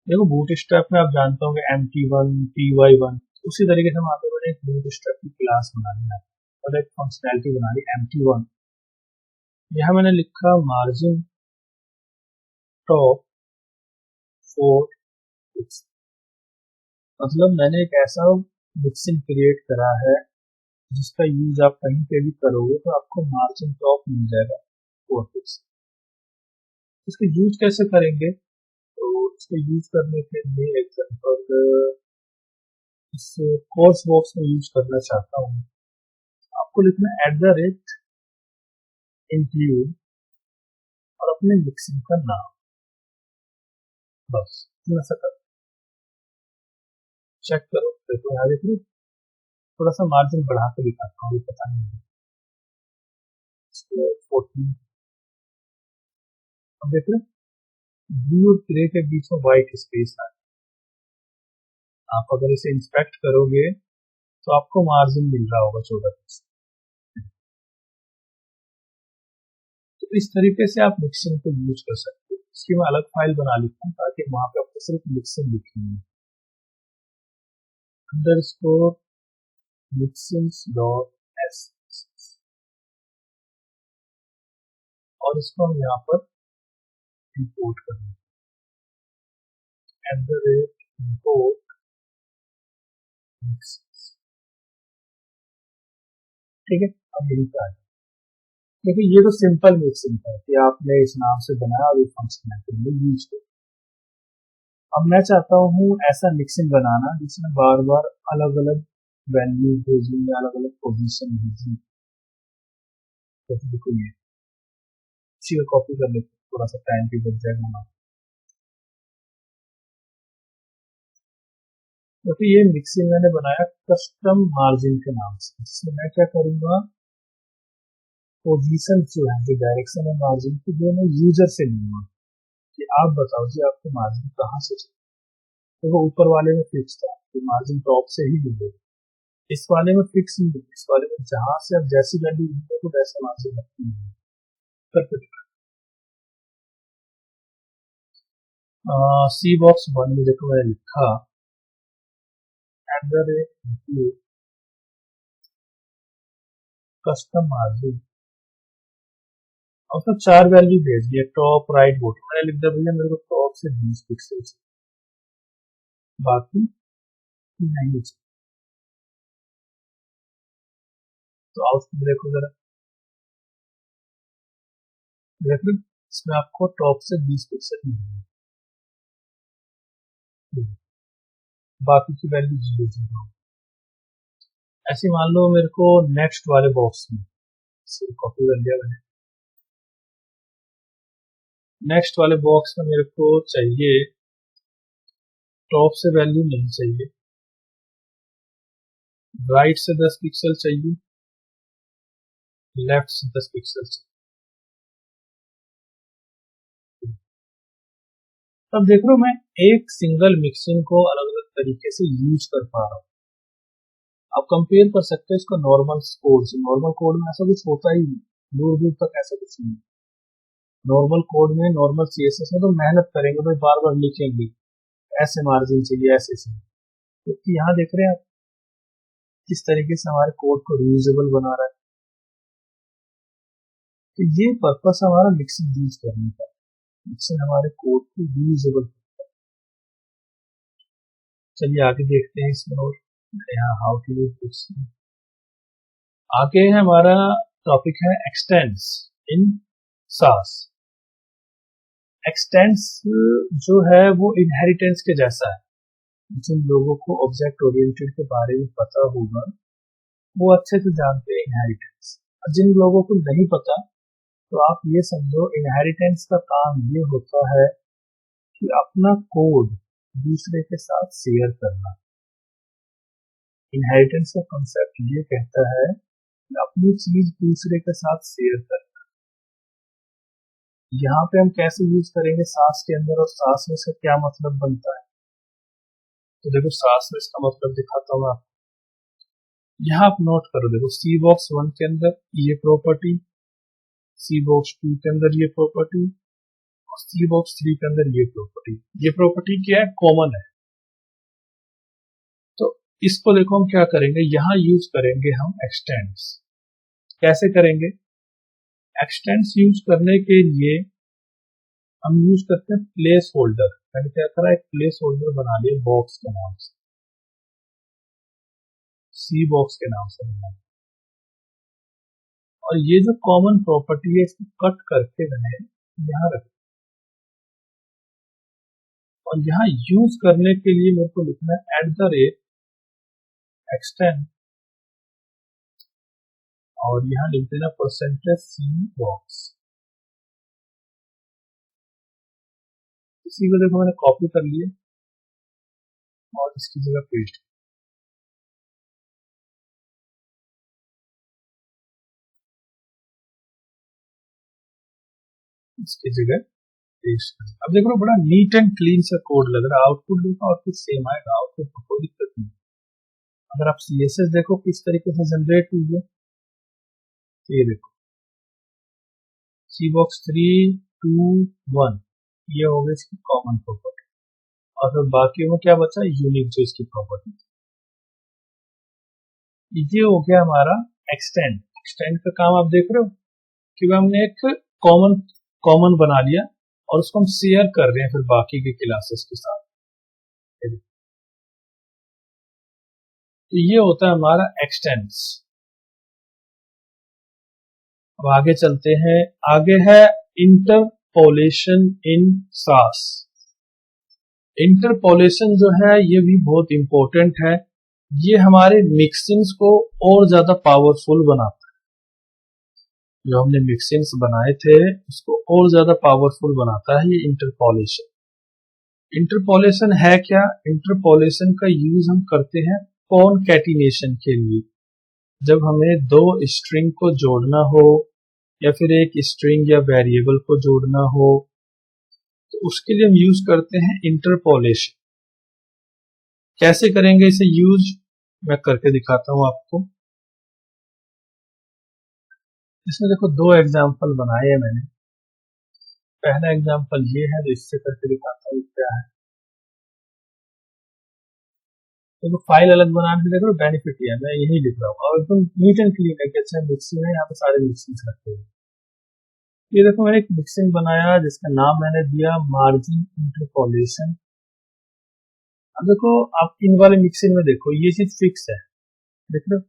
देखो बूटस्ट्रैप में आप जानते होंगे MT1 TY1, उसी तरीके से वहां पे मैंने एक बूटस्ट्रैप की क्लास बनानी है और एक फंक्शनैलिटी बना ली MT1। यहाँ मैंने लिखा मार्जिन टॉप 4 मतलब मैंने एक ऐसा मिक्सिंग क्रिएट करा है जिसका यूज आप कहीं पे भी करोगे तो आपको मार्जिन टॉप मिल जाएगा 4 इसका यूज कैसे करेंगे? तो इसको यूज करने के लिए एग्जाम्पल इस कोर्स बॉक्स में यूज करना चाहता हूँ। आपको लिखना @ इंक्लूड और अपने मिक्सिंग का नाम, बस इतना सा कर चेक करो। देखो यहाँ देखिए थोड़ा सा मार्जिन बढ़ा के दिखाता हूँ, पता नहीं 14। अब देख रहे ब्लू और ग्रे के बीच में व्हाइट स्पेस है। आप अगर इसे इंस्पेक्ट करोगे तो आपको मार्जिन मिल रहा होगा 14%। तो इस तरीके से आप मिक्सिंग को यूज कर सकते हो। इसकी मैं अलग फाइल बना लेता हूँ ताकि वहां पे आपको सिर्फ मिक्सिंग लिखनी है, _ mixins.s और इसको हम यहाँ पर इंपोर्ट करेंगे @import mixins। ठीक है, अब यही था। देखिए ये तो सिंपल मिक्सिंग है कि आपने इस नाम से बनाया और फंक्शनैलिटी में यूज किया। अब मैं चाहता हूँ ऐसा मिक्सिंग बनाना जिसमें बार बार अलग अलग वैल्यू भेजनी या अलग अलग पोजीशन भेजनी। तो देखो ये इसी को कॉपी कर लेते हैं, थोड़ा सा टाइम भी बच जाएगा हमारा। क्योंकि ये मिक्सिंग मैंने बनाया कस्टम मार्जिन के नाम से, जिसमें मैं क्या करूंगा पोजीशन जो है जो डायरेक्शन है मार्जिन की वो मैं यूजर से लूंगा कि आप बताओ जी आपको मार्जिन कहाँ से चाहिए। तो वो ऊपर वाले में फिक्स था तो मार्जिन टॉप से ही मिलेगा। इस वाले में फिक्स नहीं है, इस वाले में जहां से आप जैसी वैल्यू लिखोगे वैसा मार्जिन रखती है। सी बॉक्स 1 में देखो मैंने लिखा कस्टम मार्जिन और उसमें 4 वैल्यू भेज दिया टॉप राइट बॉटम। मैंने लिख दिया भैया मेरे को टॉप से 20 पिक्सल चाहिए, बाकी नहीं चाहिए। तो आउटपुट देखो जरा, देख रहे हो? इसमें आपको टॉप से 20 पिक्सल मिलेंगे, बाकी की वैल्यू 0 ऐसे मान लो मेरे को नेक्स्ट वाले बॉक्स में कॉपी कर लिया मैंने। नेक्स्ट वाले बॉक्स में मेरे को चाहिए टॉप से वैल्यू नहीं चाहिए, राइट से 10 पिक्सल चाहिए, लेफ्ट से 10 पिक्सल चाहिए। अब देख रहे हो मैं एक सिंगल मिक्सिंग को अलग अलग तरीके से यूज कर पा रहा हूँ। आप कंपेयर कर सकते हैं इसको नॉर्मल कोड से। नॉर्मल कोड में ऐसा कुछ होता ही नहीं, दूर दूर तक ऐसा कुछ नहीं। नॉर्मल कोड में नॉर्मल CSS में तो मेहनत करेंगे भाई, बार बार लिखेंगे ऐसे मार्जिन चाहिए ऐसे चाहिए। तो यहाँ देख रहे हैं आप किस तरीके से हमारे कोड को रीयूजेबल बना रहा है। तो ये पर्पस हमारा मिक्सिंग यूज करने का, मिक्सिंग हमारे कोड को रीयूजेबल। चलिए आगे देखते हैं इसमें और यहाँ हाउ टू यूज मिक्सिंग। आगे हमारा टॉपिक है एक्सटेंस इन सास। एक्सटेंस जो है वो इनहेरिटेंस के जैसा है। जिन लोगों को ऑब्जेक्ट ओरिएंटेड के बारे में पता होगा वो अच्छे से जानते हैं इनहेरिटेंस, और जिन लोगों को नहीं पता तो आप ये समझो इनहेरिटेंस का काम ये होता है कि अपना कोड दूसरे के साथ शेयर करना। इनहेरिटेंस का कॉन्सेप्ट ये कहता है कि अपनी चीज दूसरे के साथ शेयर करना। यहाँ पे हम कैसे यूज करेंगे सास के अंदर, और सास में से क्या मतलब बनता है? तो देखो सास में इसका मतलब दिखाता हूँ आपको। यहाँ आप नोट करो, देखो सी बॉक्स 1 के अंदर ये प्रॉपर्टी, सी बॉक्स 2 के अंदर ये प्रॉपर्टी, और सी बॉक्स 3 के अंदर ये प्रॉपर्टी। ये प्रॉपर्टी क्या है? कॉमन है। तो इसको देखो हम क्या करेंगे, यहाँ यूज करेंगे हम एक्सटेंड्स। कैसे करेंगे? एक्सटेंड्स यूज करने के लिए हम यूज करते हैं प्लेस होल्डर। मैंने क्या करा, एक प्लेस होल्डर बना लिया बॉक्स के नाम से, सी बॉक्स के नाम से बना। और ये जो कॉमन प्रॉपर्टी है इसको कट करके मैंने यहाँ रख, और यहाँ यूज करने के लिए मेरे को लिखना है @ एक्सटेंड, और यहाँ लिख देना %C बॉक्स। इसी को देखो मैंने कॉपी कर लिया और इसकी जगह पेस्ट, इसकी जगह पेस्ट कर। अब देखो बड़ा नीट एंड क्लीन सा कोड लग रहा है। आउटपुट देखो, आउटपुट सेम आएगा, आउटपुट में कोई दिक्कत नहीं। अगर आप CSS देखो किस तरीके से जनरेट हुई है, तो ये देखो सी बॉक्स 3, 2, 1, ये हो गई इसकी कॉमन प्रॉपर्टी, और फिर बाकी में क्या बचा? यूनिक जो इसकी प्रॉपर्टी। ये हो गया हमारा एक्सटेंड। एक्सटेंड का काम आप देख रहे हो कि हमने एक कॉमन कॉमन बना लिया और उसको हम शेयर कर रहे हैं फिर बाकी के क्लासेस के साथ। ये होता है हमारा एक्सटेंड्स। अब आगे चलते हैं। आगे है इंटरपोलेशन इन सास। इंटरपोलेशन जो है ये भी बहुत इंपॉर्टेंट है। ये हमारे मिक्सिंग्स को और ज्यादा पावरफुल बनाता है। जो हमने मिक्सिंग्स बनाए थे उसको और ज्यादा पावरफुल बनाता है ये इंटरपोलेशन। इंटरपोलेशन है क्या? इंटरपोलेशन का यूज हम करते हैं कॉनकैटिनेशन के लिए। जब हमें दो स्ट्रिंग को जोड़ना हो या फिर एक स्ट्रिंग या वेरिएबल को जोड़ना हो, तो उसके लिए हम यूज करते हैं इंटरपोलेशन। कैसे करेंगे इसे यूज, मैं करके दिखाता हूं आपको। इसमें देखो दो एग्जांपल बनाए हैं मैंने। पहला एग्जांपल ये है, तो इससे करके दिखाता हूँ क्या है। देखो फाइल अलग बनाने के देखो बेनिफिट है, मैं यही लिख रहा हूँ और एकदम नीट एंड क्लीन है कि अच्छा मिक्सिंग है, यहाँ पे सारे मिक्सिंग रखते हैं। ये देखो मैंने एक मिक्सिंग बनाया जिसका नाम मैंने दिया मार्जिन इंटरपोलेशन। अब देखो आप इन वाले मिक्सिंग में देखो ये चीज फिक्स है, देख लो।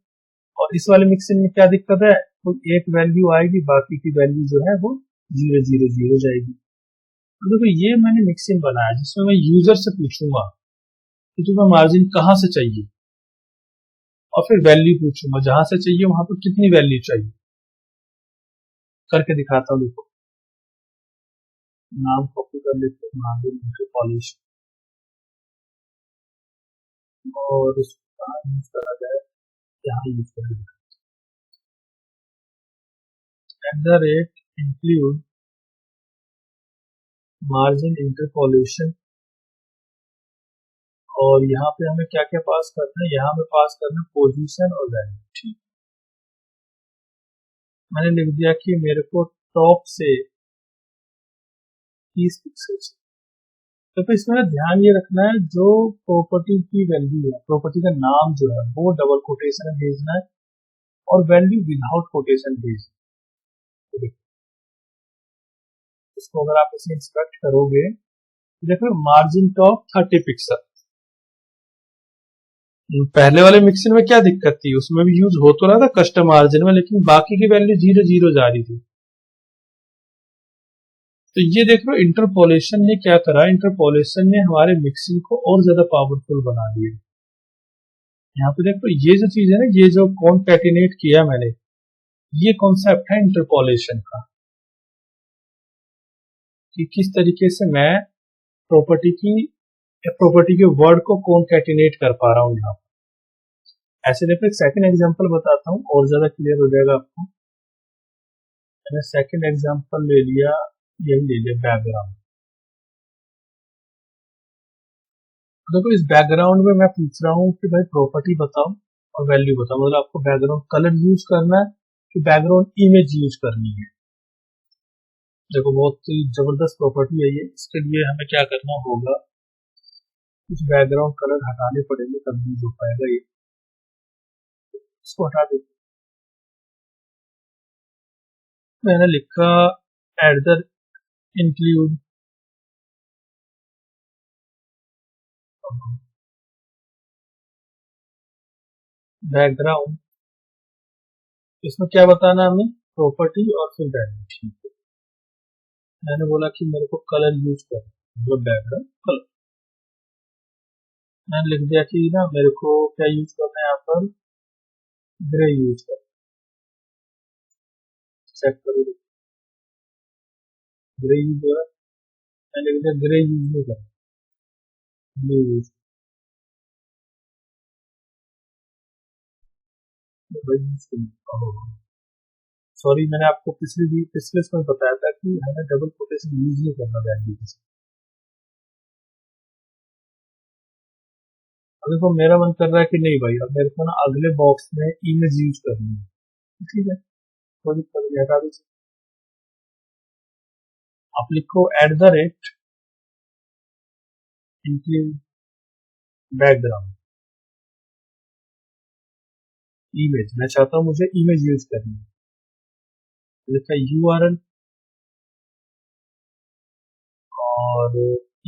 और इस वाले मिक्सिंग में क्या दिक्कत है, तो एक वैल्यू आएगी, बाकी की वैल्यू जो है वो 0 0 0 जाएगी। तो देखो ये मैंने मिक्सिंग बनाया जिसमें मैं यूजर से पूछूंगा कि तुम्हें मार्जिन कहाँ से चाहिए, और फिर वैल्यू पूछूंगा जहां से चाहिए वहां पर कितनी वैल्यू चाहिए। करके दिखाता हूँ, देखो नाम कॉपी कर लेते हैं मार्जिन इंटरपोलेशन, और उसको कहाँ यूज करा जाए, यहाँ यूज करेंगे @include मार्जिन इंटरपोलेशन। और यहाँ पे हमें क्या क्या पास करना है, यहाँ पे पास करना है पोजीशन और वैल्यू। ठीक, मैंने लिख दिया कि मेरे को टॉप से 30 पिक्सल से। तो फिर इसमें ध्यान ये रखना है जो प्रॉपर्टी की वैल्यू है, प्रॉपर्टी का नाम जो है वो डबल कोटेशन में भेजना है और वैल्यू विदाउट कोटेशन भेजना है। तो इसको अगर आप इसे इंस्पेक्ट करोगे तो देखो मार्जिन टॉप 30 पिक्सल। पहले वाले मिक्सिंग में क्या दिक्कत थी, उसमें भी यूज हो तो रहा था कस्टम मार्जिन में, लेकिन बाकी की वैल्यू 0 0 जा रही थी। तो ये देख लो इंटरपोलेशन ने क्या करा, इंटरपोलेशन ने हमारे मिक्सिंग को और ज्यादा पावरफुल बना दिया। यहाँ पे देखो ये जो चीज है ना, ये जो कॉनकैटिनेट किया मैंने, ये कॉन्सेप्ट है इंटरपोलेशन का, कि किस तरीके से मैं प्रॉपर्टी के वर्ड को कॉन्कैटिनेट कर पा रहा हूँ यहाँ पर। ऐसे देखो एक सेकंड एग्जांपल बताता हूँ और ज्यादा क्लियर हो जाएगा आपको। मैंने सेकंड एग्जांपल ले लिया, यही ले लिया बैकग्राउंड। देखो इस बैकग्राउंड में मैं पूछ रहा हूँ कि भाई प्रॉपर्टी बताओ और वैल्यू बताओ, मतलब आपको बैकग्राउंड कलर यूज करना है कि बैकग्राउंड इमेज यूज करनी है। देखो बहुत ही जबरदस्त प्रॉपर्टी है ये। इसके लिए हमें क्या करना होगा, कुछ बैकग्राउंड कलर हटाने पड़ेंगे तब यूज हो पाएगा ये। इसको हटा देते, मैंने लिखा एट द इंक्लूड बैकग्राउंड। इसमें क्या बताना है हमें, प्रॉपर्टी और फिर वैल्यू। ठीक है, मैंने बोला कि मेरे को कलर यूज कर, मतलब बैकग्राउंड कलर। मैंने लिख दिया कि ना मेरे को क्या यूज करना है यहाँ पर, ग्रे यूज कर। चेक करो, ग्रे यूज हो रहा है। मैंने लिख दिया ग्रे यूज नहीं करना, ब्लू यूज। सॉरी, मैंने आपको पिछले इसमें बताया था कि हमें डबल कोटेशन यूज नहीं करना वैल्यू के साथ। अब देखो मेरा मन कर रहा है कि नहीं भाई, अब मेरे को ना अगले बॉक्स में इमेज यूज करनी है। ठीक है, कोई दिक्कत नहीं, हटा दीजिए। आप लिखो at the rate include background image. मैं चाहता हूँ मुझे इमेज यूज करनी है, लिखा URL और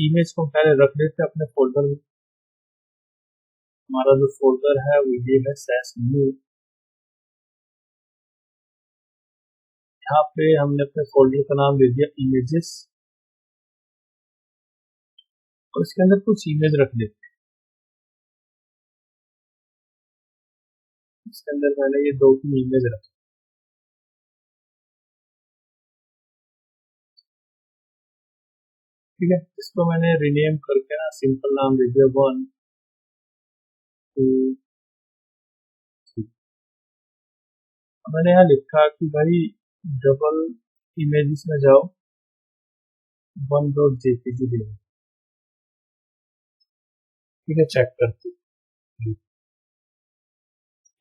इमेज को पहले रख देते हैं अपने फोल्डर में। हमारा जो फोल्डर है वो ये है सैस न्यू। यहाँ पे हमने अपने फोल्डर का नाम दे दिया इमेजेस और इसके अंदर कुछ इमेज रख देते हैं। इसके अंदर मैंने ये 2-3 इमेज रखी। ठीक है, इसको मैंने रिनेम करके ना सिंपल नाम दे दिया 1 2 3। मैंने यहाँ लिखा कि भाई डबल इमेजेस में जाओ 1.jpg ले। ठीक है, चेक करते हैं।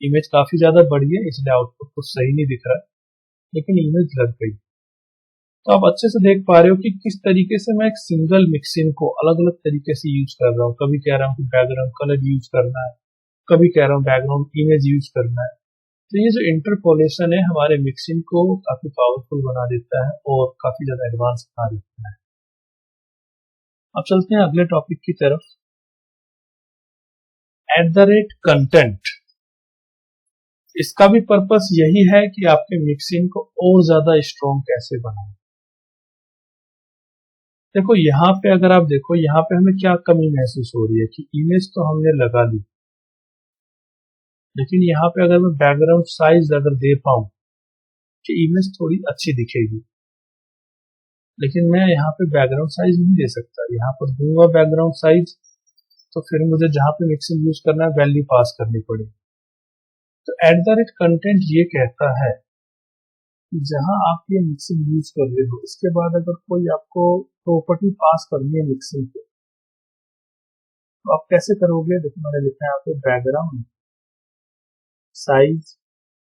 इमेज काफी ज्यादा बड़ी है इसलिए आउटपुट कुछ सही नहीं दिख रहा, लेकिन इमेज लग गई। तो आप अच्छे से देख पा रहे हो कि किस तरीके से मैं एक सिंगल मिक्सिंग को अलग अलग तरीके से यूज कर रहा हूँ। कभी कह रहा हूँ कि बैकग्राउंड कलर यूज करना है, कभी कह रहा हूँ बैकग्राउंड इमेज यूज करना है। तो ये जो इंटरपोलेशन है हमारे मिक्सिंग को काफी पावरफुल बना देता है और काफी ज्यादा एडवांस बना देता है। अब चलते हैं अगले टॉपिक की तरफ, एट द रेट कंटेंट। इसका भी पर्पस यही है कि आपके मिक्सिंग को और ज्यादा स्ट्रॉन्ग कैसे बनाएं। देखो यहाँ पे अगर आप देखो, यहाँ पे हमें क्या कमी महसूस हो रही है कि इमेज तो हमने लगा ली, लेकिन यहाँ पे अगर मैं बैकग्राउंड साइज अगर दे पाऊं कि इमेज थोड़ी अच्छी दिखेगी, लेकिन मैं यहाँ पे बैकग्राउंड साइज नहीं दे सकता। यहाँ पर दूंगा बैकग्राउंड साइज तो फिर मुझे जहां पे मिक्सिंग यूज करना है वैल्यू पास करनी पड़ेगी। तो एट द रेट कंटेंट ये कहता है कि जहां आप ये मिक्सिंग यूज कर रहे हो, इसके बाद अगर कोई आपको प्रॉपर्टी पास करनी है मिक्सिंग पे, तो आप कैसे करोगे। देखो मैंने लिखा है यहाँ पे बैकग्राउंड साइज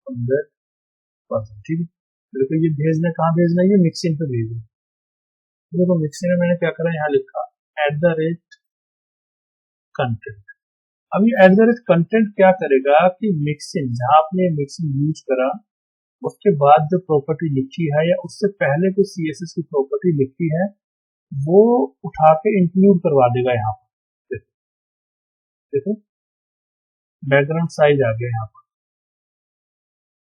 100%। ठीक है, देखो ये भेजना कहाँ भेजना है, ये मिक्सिंग पे भेजना। देखो मिक्सिंग में मैंने क्या करा, यहाँ लिखा एट द रेट कंटेंट। अब ये एट द रेट कंटेंट क्या करेगा कि मिक्सिंग, जहां आपने मिक्सिंग यूज करा उसके बाद जो प्रॉपर्टी लिखी है या उससे पहले जो CSS की प्रॉपर्टी लिखी है वो उठा के इंक्लूड करवा देगा यहाँ पर। देखो बैकग्राउंड साइज आ गया यहाँ पर।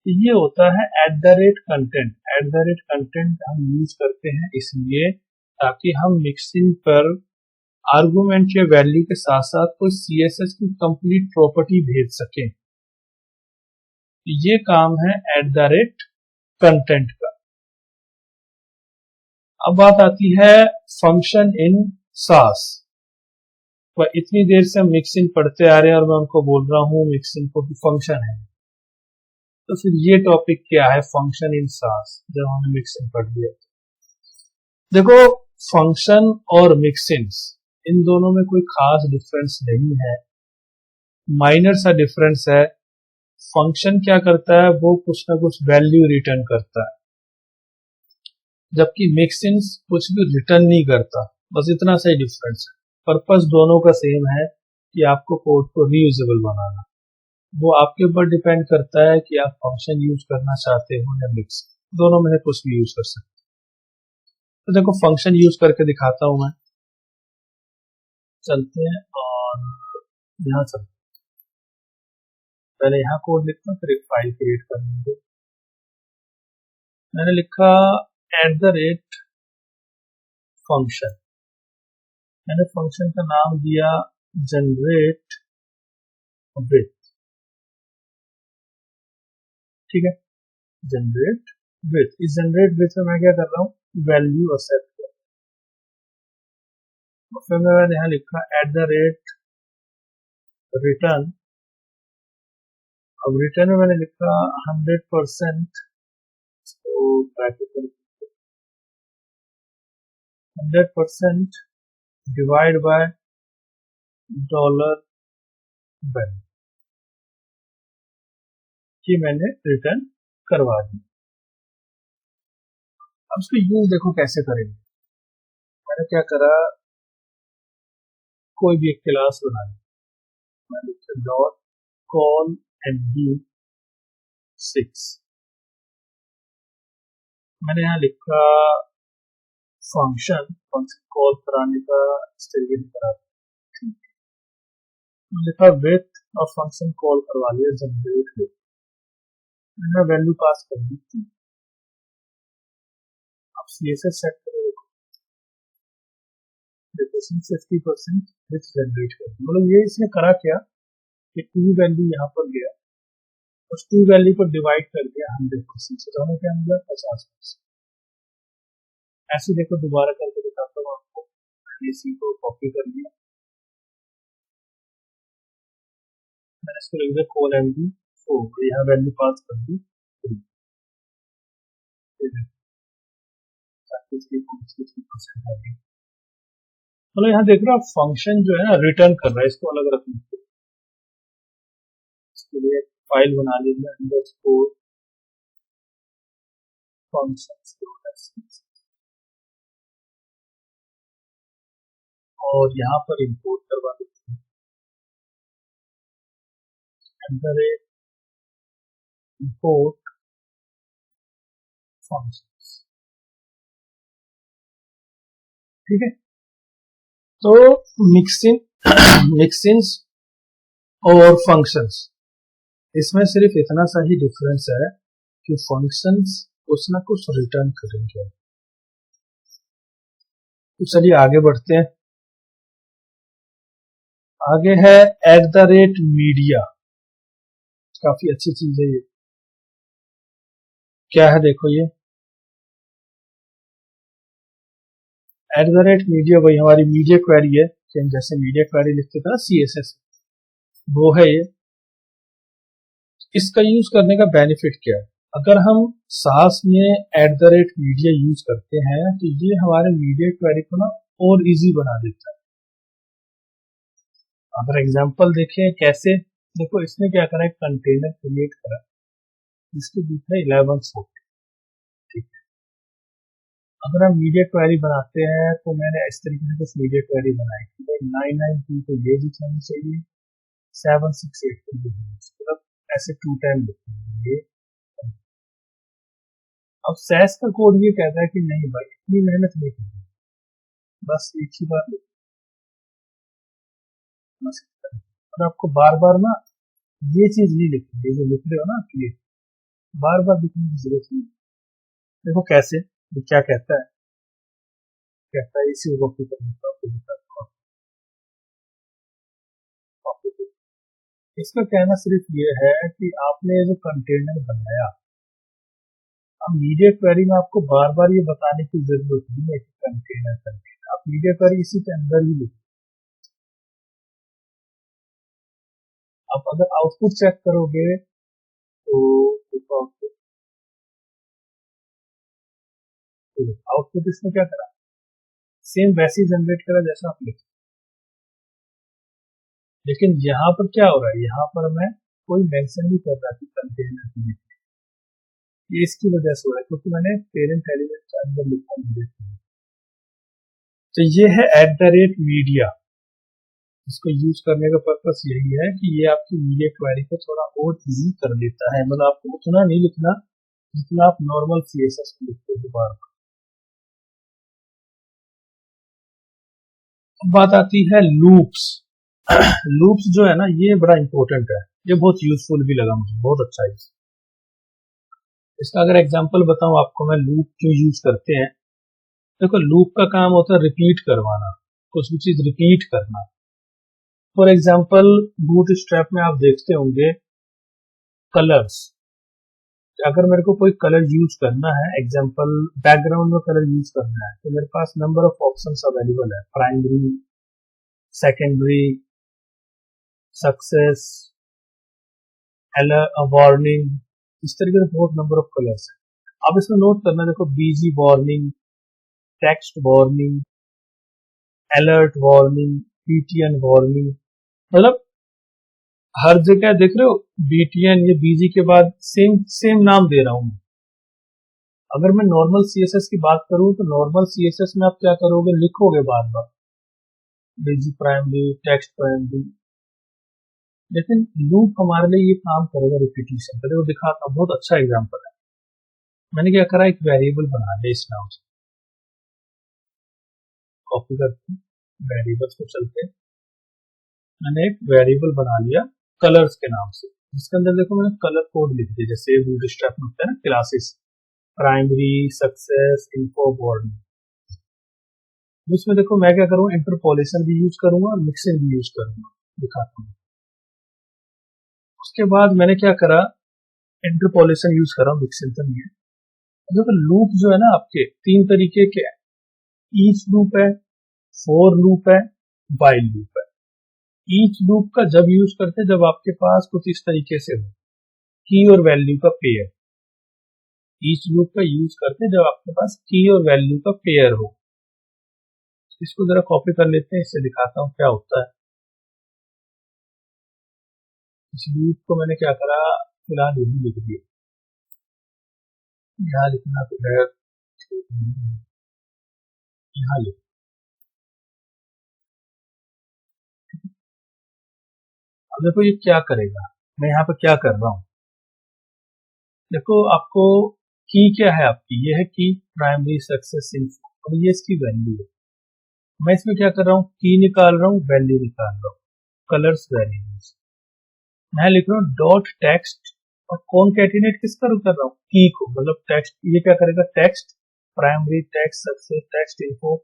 तो ये होता है at the rate content. At the rate content हम यूज करते हैं इसलिए ताकि हम मिक्सिंग पर आर्गुमेंट या वैल्यू के साथ साथ कोई CSS की कंप्लीट प्रॉपर्टी भेज सके। ये काम है एट द रेट कंटेंट का। अब बात आती है फंक्शन इन सास। वह इतनी देर से हम मिक्सिंग पढ़ते आ रहे हैं और मैं उनको बोल रहा हूँ मिक्सिंग को भी फंक्शन है। तो फिर ये टॉपिक क्या है, फंक्शन इन सास, जब हमने मिक्सिंग पढ़ लिया। देखो, फंक्शन और मिक्सिंग्स इन दोनों में कोई खास डिफरेंस नहीं है, माइनर सा डिफरेंस है। फंक्शन क्या करता है, वो कुछ ना कुछ वैल्यू रिटर्न करता है, जबकि मिक्सिंग्स कुछ भी रिटर्न नहीं करता। बस इतना सा ही डिफरेंस है। पर्पस दोनों का सेम है कि आपको कोड को रीयूजेबल बनाना। वो आपके ऊपर डिपेंड करता है कि आप फंक्शन यूज करना चाहते हो या मिक्स, दोनों में से कुछ भी यूज कर सकते हो। तो देखो, फंक्शन यूज करके दिखाता हूं मैं। चलते हैं और यहाँ चलते हैं। पहले यहाँ कोड लिखता हूँ, फिर एक फाइल क्रिएट कर लेंगे। मैंने लिखा @फंक्शन। मैंने फंक्शन का नाम दिया जनरेट विथ। ठीक है, जनरेट विथ। इस जनरेट विथ में मैं क्या कर रहा हूँ, वैल्यू एक्सेप्ट कर। और फिर मैंने यहाँ लिखा @रिटर्न। अब रिटर्न में मैंने लिखा 100%, तो ब्रैकेट में 100% डिवाइड बाय डॉलर वैल्यू। ये मैंने रिटर्न करवा दी। अब इसको यूज देखो कैसे करेंगे। मैंने क्या करा, कोई भी एक क्लास बना ली। मैंने लिखा डॉट कॉल md6। मैंने यहाँ लिखा फंक्शन, फंक्शन कॉल कराने का स्टेटमेंट करा। लिखा विथ और फंक्शन कॉल करवा लिया जनरेट विथ। मैंने वैल्यू पास कर दी थी। अब CSS सेट करें, देखो 50% विथ जनरेट कर, मतलब ये इसने करा क्या कि टू वैल्यू यहाँ पर गया, उस टू वैल्यू को डिवाइड कर दिया 100% से, तो हमें क्या मिला 50%। ऐसे देखो दोबारा करके दिखाता हूँ आपको। इसी को कॉपी कर लिया, मैंने इसको लिख दिया कॉल md4, यहाँ वैल्यू पास कर दी 3। मतलब यहाँ देख रहे हो फंक्शन जो है ना रिटर्न कर रहा है, इसको अलग रखने के लिए। इसके लिए फाइल बना लीजिए अंडरस्कोर फंक्शंस, और यहाँ पर इंपोर्ट करवा देते हैं इंपोर्ट फंक्शंस। ठीक है, तो मिक्सिंग मिक्सिंग्स और फंक्शंस, इसमें सिर्फ इतना सा ही डिफरेंस है कि फंक्शंस कुछ ना कुछ रिटर्न करेंगे। तो चलिए आगे बढ़ते हैं। आगे है @मीडिया। काफी अच्छी चीज है ये। क्या है देखो, ये @मीडिया वही हमारी मीडिया क्वेरी है कि हम जैसे मीडिया क्वेरी लिखते थे ना CSS, वो है ये। इसका यूज करने का बेनिफिट क्या है, अगर हम सास में @मीडिया यूज करते हैं तो ये हमारे मीडिया क्वेरी को ना और इजी बना देता है। अगर एग्जांपल देखें कैसे, देखो इसने क्या करा, एक कंटेनर क्रिएट करा जिसके बीच में 1140। ठीक है, अगर हम मीडिया क्वेरी बनाते हैं तो मैंने इस तरीके से कुछ मीडिया क्वेरी बनाई कि 992 को ये दिखानी चाहिए, 768 को ये, मतलब ऐसे 2 टाइम लिखेंगे ये। अब सैस का कोड ये कहता है कि नहीं भाई इतनी मेहनत नहीं करनी, बस एक ही बार लिखना सीखना है। और आपको बार बार ना ये चीज नहीं लिखनी है, जो लिख रहे हो ना आप, ये बार बार लिखने की जरूरत नहीं। देखो कैसे, ये क्या कहता है, कहता है इसी को कॉपी करने का आपको दिखाता हूँ। कॉपी, इसका कहना सिर्फ ये है कि आपने जो कंटेनर बनाया, अब मीडिया क्वेरी में आपको बार बार ये बताने की जरूरत नहीं है कि कंटेनर कंटेनर, आप मीडिया क्वेरी इसी के अंदर ही लिखो। आप अगर आउटपुट चेक करोगे तो आउटपुट इसमें क्या करा, सेम वैसे ही जनरेट करा जैसा आप लिखते, लेकिन यहाँ पर क्या हो रहा है, यहाँ पर मैं कोई मेंशन नहीं कर रहा कि कंटेनर की, ये इसकी वजह से हो रहा है क्योंकि मैंने पेरेंट एलिमेंट के अंदर लिखा मीडिया। तो ये है @media, इसको यूज करने का पर्पस यही है कि ये आपकी मीडिया क्वेरी को थोड़ा और इजी कर देता है, मतलब आपको उतना नहीं लिखना जितना आप नॉर्मल CSS में लिखते हो बार बार। अब बात आती है लूप्स। लूप्स जो है ना ये बड़ा इंपॉर्टेंट है, ये बहुत यूजफुल भी लगा मुझे, बहुत अच्छा है। इसका अगर एग्जांपल बताऊं आपको मैं, लूप क्यों यूज करते हैं। देखो लूप का काम होता है रिपीट करवाना, कुछ भी चीज रिपीट करना। फॉर एग्जाम्पल बूटस्ट्रैप में आप देखते होंगे कलर्स, अगर मेरे को कोई कलर यूज करना है, एग्जाम्पल बैकग्राउंड में कलर यूज करना है, तो मेरे पास नंबर ऑफ ऑप्शंस अवेलेबल है, प्राइमरी, सेकेंडरी, सक्सेस, वार्निंग, इस तरीके से बहुत नंबर ऑफ कलर्स है। आप इसमें नोट करना, देखो BG warning, text warning, alert warning, PTN warning, मतलब हर जगह देख रहे हो BTN या BG के बाद सेम सेम नाम दे रहा हूं। अगर मैं नॉर्मल CSS की बात करूं तो नॉर्मल CSS में आप क्या करोगे, लिखोगे बार बार BG प्राइमरी, टेक्स्ट प्राइमरी, लेकिन लूप हमारे लिए ये काम करेगा रिपीटिशन का। देखो दिखाता हूं, बहुत अच्छा एग्जांपल है। मैंने क्या करा, एक वेरिएबल बना लिया इस नाम से, कॉपी करके वेरिएबल्स को चलते, मैंने एक वेरिएबल बना लिया कलर्स के नाम से, जिसके अंदर देखो मैंने कलर कोड लिख दिया, जैसे बूटस्ट्रैप में होता है ना classes, primary, success, info, warning. इसमें देखो मैं क्या करूंगा, इंटरपोलेशन भी यूज करूंगा, मिक्सिंग भी यूज करूंगा, दिखाता हूँ। उसके बाद मैंने क्या करा, इंटरपोलेशन यूज करा, मिक्सिंग तो नहीं है। देखो लूप जो है ना आपके तीन तरीके के हैं, ईच लूप है, फोर लूप है, व्हाइल लूप है। ईच लूप का जब यूज करते हैं जब आपके पास कुछ इस तरीके से हो, की और वैल्यू का पेयर। ईच लूप का यूज करते हैं जब आपके पास की और वैल्यू का पेयर हो। इसको जरा कॉपी कर लेते हैं, इससे दिखाता हूँ क्या होता है। इस लूप को मैंने क्या करा, फिलहाल यही लिख दिया, यहाँ लिखना तो है, यहाँ लिख। अब देखो ये क्या करेगा, मैं यहाँ पे क्या कर रहा हूँ, देखो आपको की क्या है आपकी, ये है की प्राइमरी, सक्सेस, इन्फो, और ये इसकी वैल्यू है। मैं इसमें क्या कर रहा हूँ, की निकाल रहा हूँ, वैल्यू निकाल रहा हूँ, कलर्स वैल्यूज। मैं लिख रहा हूँ डॉट टेक्स्ट, और कॉन्कैटिनेट किस पर कर रहा हूँ, की को, मतलब टेक्स्ट, ये क्या करेगा, text primary, text success, text info,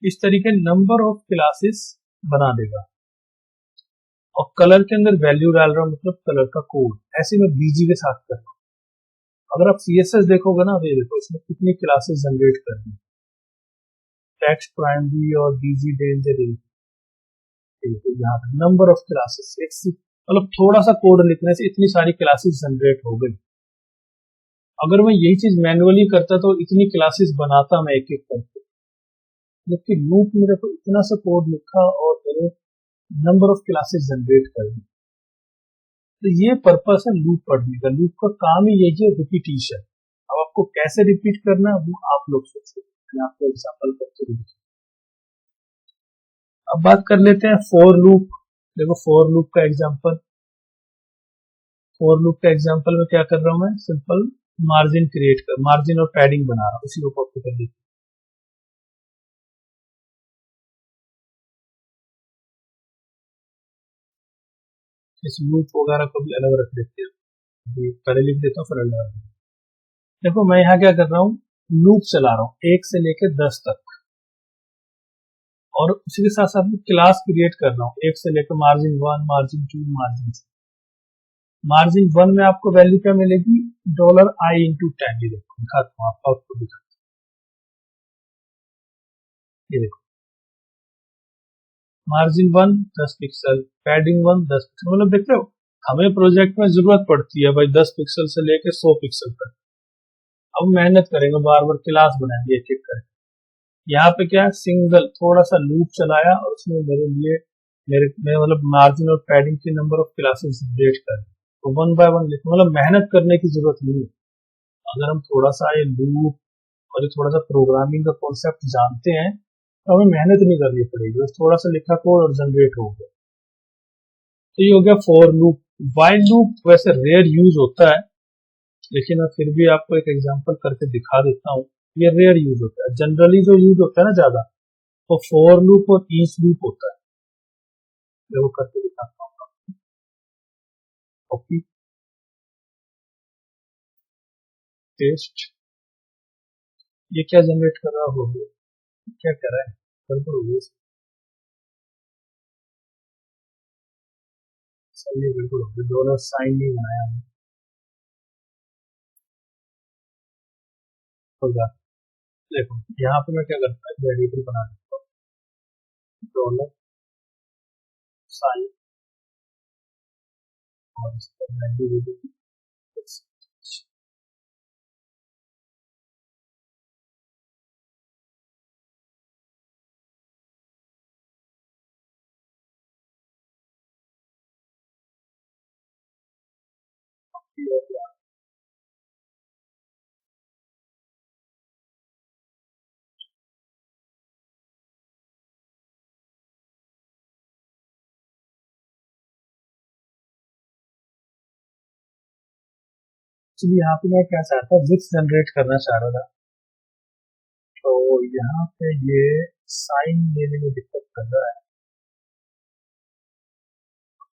इस तरीके नंबर ऑफ क्लासेस बना देगा। और कलर के अंदर वैल्यू डाल रहा हूँ, मतलब कलर का कोड, ऐसे मैं BG के साथ कर रहा हूँ। अगर आप CSS देखोगे ना, ये देखो इसमें कितनी क्लासेस जनरेट कर दी, टेक्स्ट प्राइमरी और BG डेंजर, यहाँ पे नंबर ऑफ क्लासेस, मतलब थोड़ा सा कोड लिखने से इतनी सारी क्लासेस जनरेट हो गई। अगर मैं यही चीज मैन्युअली करता तो इतनी क्लासेस बनाता मैं एक एक करके, जबकि लूप मेरे को इतना सा कोड लिखा और मेरे नंबर ऑफ क्लासेस जनरेट कर दी। तो ये पर्पस है लूप पढ़ने का, लूप का काम ही यही है, रिपीटिशन। अब आपको कैसे रिपीट करना है वो आप लोग सोचो, मैं आपको एग्जांपल करके दिखाऊं। अब बात कर लेते हैं फॉर लूप। देखो फॉर लूप का एग्जांपल, फॉर लूप का एग्जांपल में क्या कर रहा हूं, मैं सिंपल मार्जिन क्रिएट कर, मार्जिन और पैडिंग बना रहा हूं, उसी को कॉपी कर लीजिए। इस लूप वगैरह को भी अलग रख देते हैं, अभी पहले लिख देता हूँ फिर अलग रख देता हूं। देखो मैं यहाँ क्या कर रहा हूँ, लूप चला रहा हूँ 1 से लेकर 10 तक, और उसी के साथ साथ क्लास क्रिएट कर रहा हूँ 1 से लेकर मार्जिन 1, मार्जिन 2, मार्जिन 3। मार्जिन 1 में आपको वैल्यू क्या मिलेगी, $i/10। ये देखो दिखाता हूँ आपको, आउटपुट दिखाता हूँ। ये देखो मार्जिन 1 10 पिक्सल, पैडिंग 1 10 पिक्सल, मतलब देख रहे हो हमें प्रोजेक्ट में जरूरत पड़ती है भाई 10 पिक्सल से लेके 100 पिक्सल तक। अब मेहनत करेंगे, बार बार क्लास बनाएंगे एक एक करके। यहाँ पे क्या सिंगल थोड़ा सा लूप चलाया और उसमें मेरे लिए मैं मतलब मार्जिन और पैडिंग के नंबर ऑफ क्लासेस जनरेट कर, तो 1 बाय 1 लिखो, मतलब मेहनत करने की जरूरत नहीं है। अगर हम थोड़ा सा ये लूप और ये थोड़ा सा प्रोग्रामिंग का कॉन्सेप्ट जानते हैं तो हमें मेहनत नहीं करनी पड़ेगी, बस थोड़ा सा लिखा कोड और जनरेट हो गया। तो ये हो गया फॉर लूप। वाइल लूप वैसे रेयर यूज होता है, लेकिन मैं फिर भी आपको एक एग्जांपल करके दिखा देता हूँ। ये रेयर यूज होता है, जनरली जो यूज होता है ना ज्यादा, तो फॉर लूप और ईच लूप होता है। मैं वो करके दिखाता हूँ। कॉपी पेस्ट, ये क्या जनरेट कर रहा होगा, क्या कर रहा है, गड़बड़ हो गई। सही है, गड़बड़ हो गई, डॉलर साइन नहीं बनाया हमने। होगा, देखो यहाँ पे मैं क्या करता है, वेरिएबल बना देता हूँ डॉलर साइन और इसका वैल्यू दे देती हूँ। एक्चुअली यहाँ पे मैं क्या चाहता हूँ, विथ जनरेट करना चाह रहा था, तो यहाँ पे ये साइन लेने में दिक्कत कर रहा है।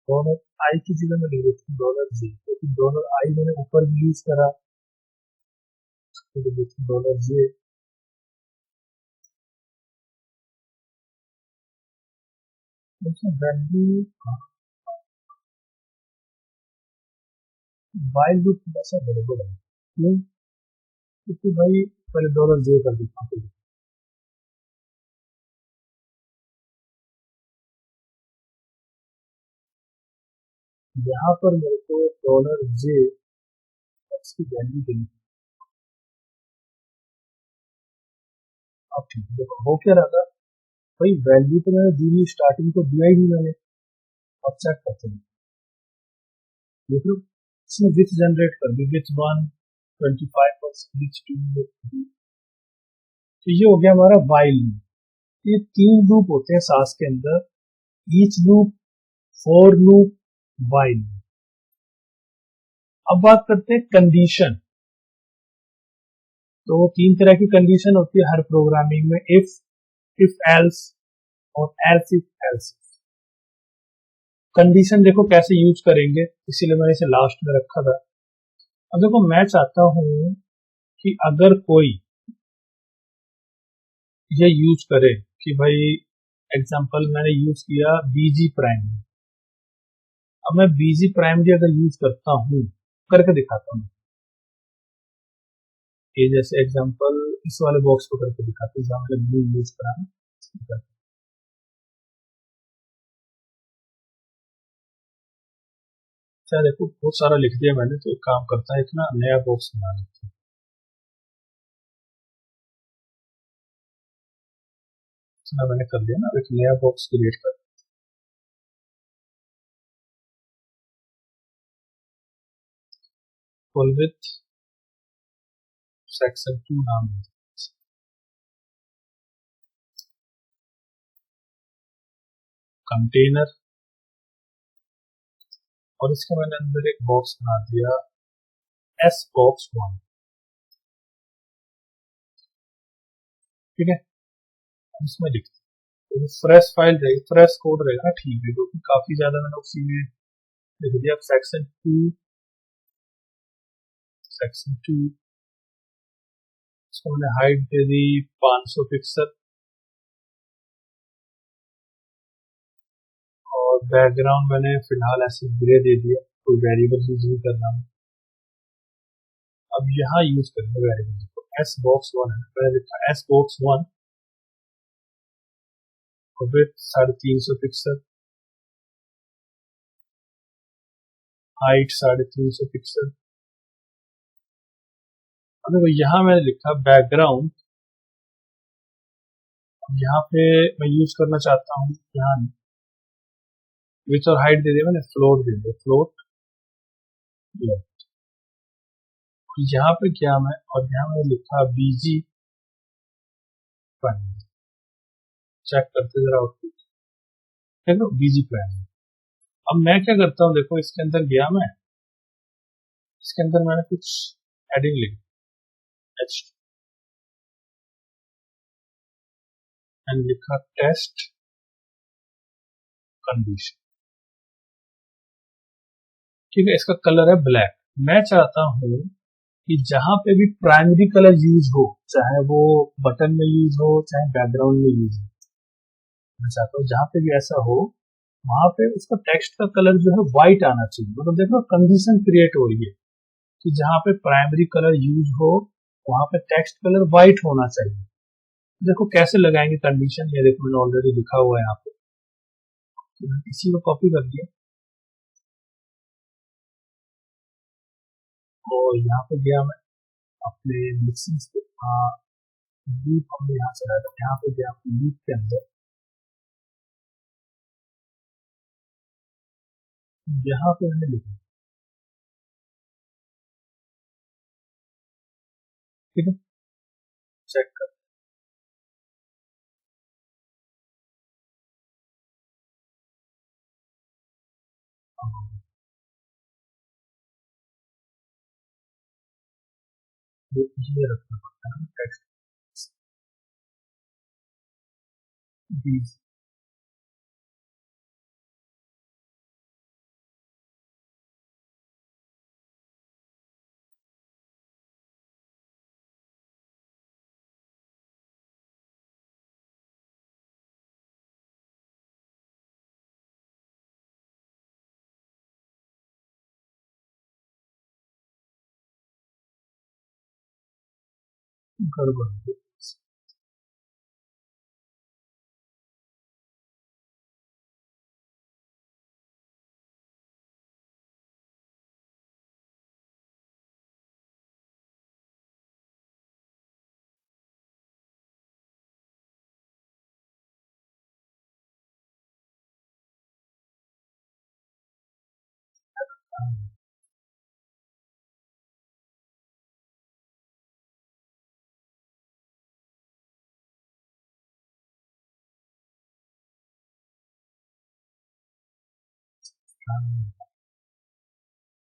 डॉलर आई की जगह में ले लेते हैं डॉलर जी, क्योंकि डॉलर आई मैंने ऊपर भी यूज करा, तो डॉलर जे वैल्यू वाइल लूप थोड़ा सा गड़बड़ है। क्यों, क्योंकि भाई पहले डॉलर जे कर देता हूँ। यहाँ पर मेरे को डॉलर जे की वैल्यू देनी। अब ठीक है, देखो हो क्या रहा था भाई, वैल्यू तो मैंने दी नहीं, स्टार्टिंग तो दिया ही नहीं मैंने। अब चेक करते हैं, देख लो इसमें विथ जनरेट कर दी, विथ 1 25%, विथ 2। तो ये हो गया हमारा वाइल लूप। ये 3 लूप होते हैं सास के अंदर, each loop, for loop, while. अब बात करते हैं कंडीशन। तो 3 तरह की कंडीशन होती है हर प्रोग्रामिंग में, इफ एल्स और एल्स इफ एल्स। कंडीशन देखो कैसे यूज करेंगे, इसीलिए मैंने इसे लास्ट में रखा था। अब देखो मैं चाहता हूं कि अगर कोई ये यूज करे कि भाई एग्जांपल मैंने यूज किया बीजी प्राइम, अब मैं बीजी प्राइम भी अगर यूज करता हूं, करके दिखाता हूं। ये जैसे एग्जांपल इस वाले बॉक्स को करके दिखाते हैं जहां मैंने ब्लू यूज करा है। अच्छा देखो बहुत सारा लिख दिया मैंने, तो एक काम करता है, एक ना नया बॉक्स बना लेते हैं। इतना मैंने कर दिया ना, एक नया बॉक्स क्रिएट कर, फुल विथ सेक्शन 2 नाम है, कंटेनर, और इसके मैंने अंदर एक बॉक्स बना दिया एस बॉक्स 1। ठीक है, इसमें लिखते हैं फ्रेश फाइल रहेगी, फ्रेश कोड रहेगा ना, ठीक है, क्योंकि काफी ज्यादा मैंने उसी में लिख दिया। सेक्शन 2 इसको मैंने हाइट दे दी 500 पिक्सल, और बैकग्राउंड मैंने फिलहाल ऐसे ग्रे दे दिया। कोई वेरिएबल यूज नहीं करना है। अब यहाँ यूज करेंगे वेरिएबल को एस बॉक्स 1 है, मैंने लिखा S box 1 with 350 pixel, height 350 pixel. अब देखो यहाँ मैंने लिखा बैकग्राउंड, यहाँ पे मैं यूज करना चाहता हूँ, यहाँ विथ और हाइट दे दिया मैंने, फ्लोट दे दिया, फ्लोट लेफ्ट। यहाँ पे क्या मैं, और यहाँ मैंने लिखा बीजी प्राइम, चेक करते जरा आउटपुट, देखो बीजी प्राइम। अब मैं क्या करता हूँ, देखो इसके अंदर गया मैं, इसके अंदर मैंने कुछ हेडिंग लिखी एंड लिखा टेस्ट कंडीशन, ठीक है। इसका कलर है ब्लैक। मैं चाहता हूँ कि जहां पे भी प्राइमरी कलर यूज हो, चाहे वो बटन में यूज हो चाहे बैकग्राउंड में यूज हो, मैं चाहता हूँ जहां पे भी ऐसा हो वहां पे उसका टेक्स्ट का कलर जो है व्हाइट आना चाहिए। मतलब देखो कंडीशन क्रिएट हो रही है कि जहां पे प्राइमरी कलर यूज हो वहां पे टेक्स्ट कलर व्हाइट होना चाहिए। देखो कैसे लगाएंगे कंडीशन, ये देखो मैंने ऑलरेडी लिखा हुआ है यहाँ पे, तो इसी को कॉपी कर दिया और यहाँ पे गया मैं अपने मिक्सिंग पे, लूप हमने यहाँ से लाया था, यहाँ पे गया लूप के अंदर, यहाँ पे मैंने लिखा, ठीक है, चेक कर, ये रखना पड़ता है टेक्स्ट बीज, गड़बड़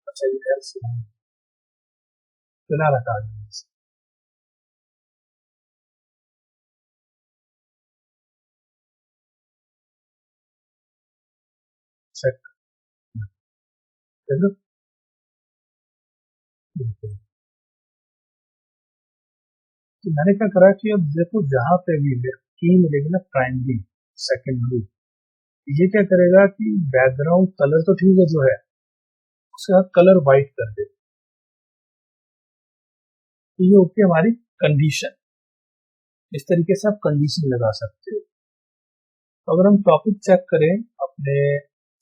अच्छा ये ऐसे बिना रखा चेक कर, तो मैंने क्या करा कि अब देखो जहां पे भी की मिलेगी ना प्राइमरी सेकेंडरी, ये क्या करेगा कि बैकग्राउंड कलर तो ठीक है जो है उसके साथ कलर व्हाइट कर दे, तो ये होती है हमारी कंडीशन। इस तरीके से आप कंडीशन लगा सकते हो। तो अगर हम टॉपिक चेक करें, अपने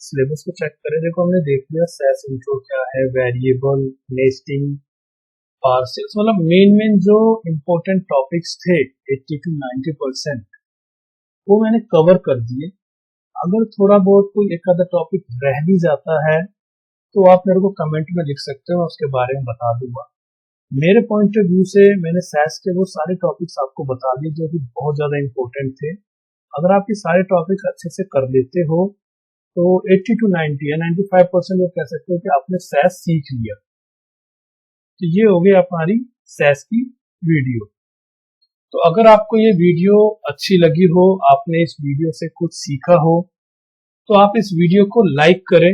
सिलेबस को चेक करें, देखो हमने देख लिया सेस इंट्रो क्या है, वेरिएबल, नेस्टिंग, पार्सेल्स, मतलब मेन जो इम्पोर्टेंट टॉपिक्स थे 80 to 90% वो मैंने कवर कर दिए। अगर थोड़ा बहुत कोई एक आधा टॉपिक रह भी जाता है तो आप मेरे को कमेंट में लिख सकते हो, मैं उसके बारे में बता दूंगा। मेरे पॉइंट ऑफ व्यू से मैंने सैस के वो सारे टॉपिक्स आपको बता दिए जो कि बहुत ज्यादा इंपॉर्टेंट थे। अगर आप ये सारे टॉपिक्स अच्छे से कर लेते हो तो 80 to 90 या 95% आप कह सकते हो कि आपने सैस सीख लिया। तो ये हो गई हमारी सैस की वीडियो। तो अगर आपको ये वीडियो अच्छी लगी हो, आपने इस वीडियो से कुछ सीखा हो, तो आप इस वीडियो को लाइक करें,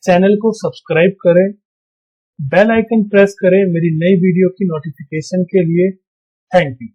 चैनल को सब्सक्राइब करें, बेल आइकन प्रेस करें मेरी नई वीडियो की नोटिफिकेशन के लिए। Thank you.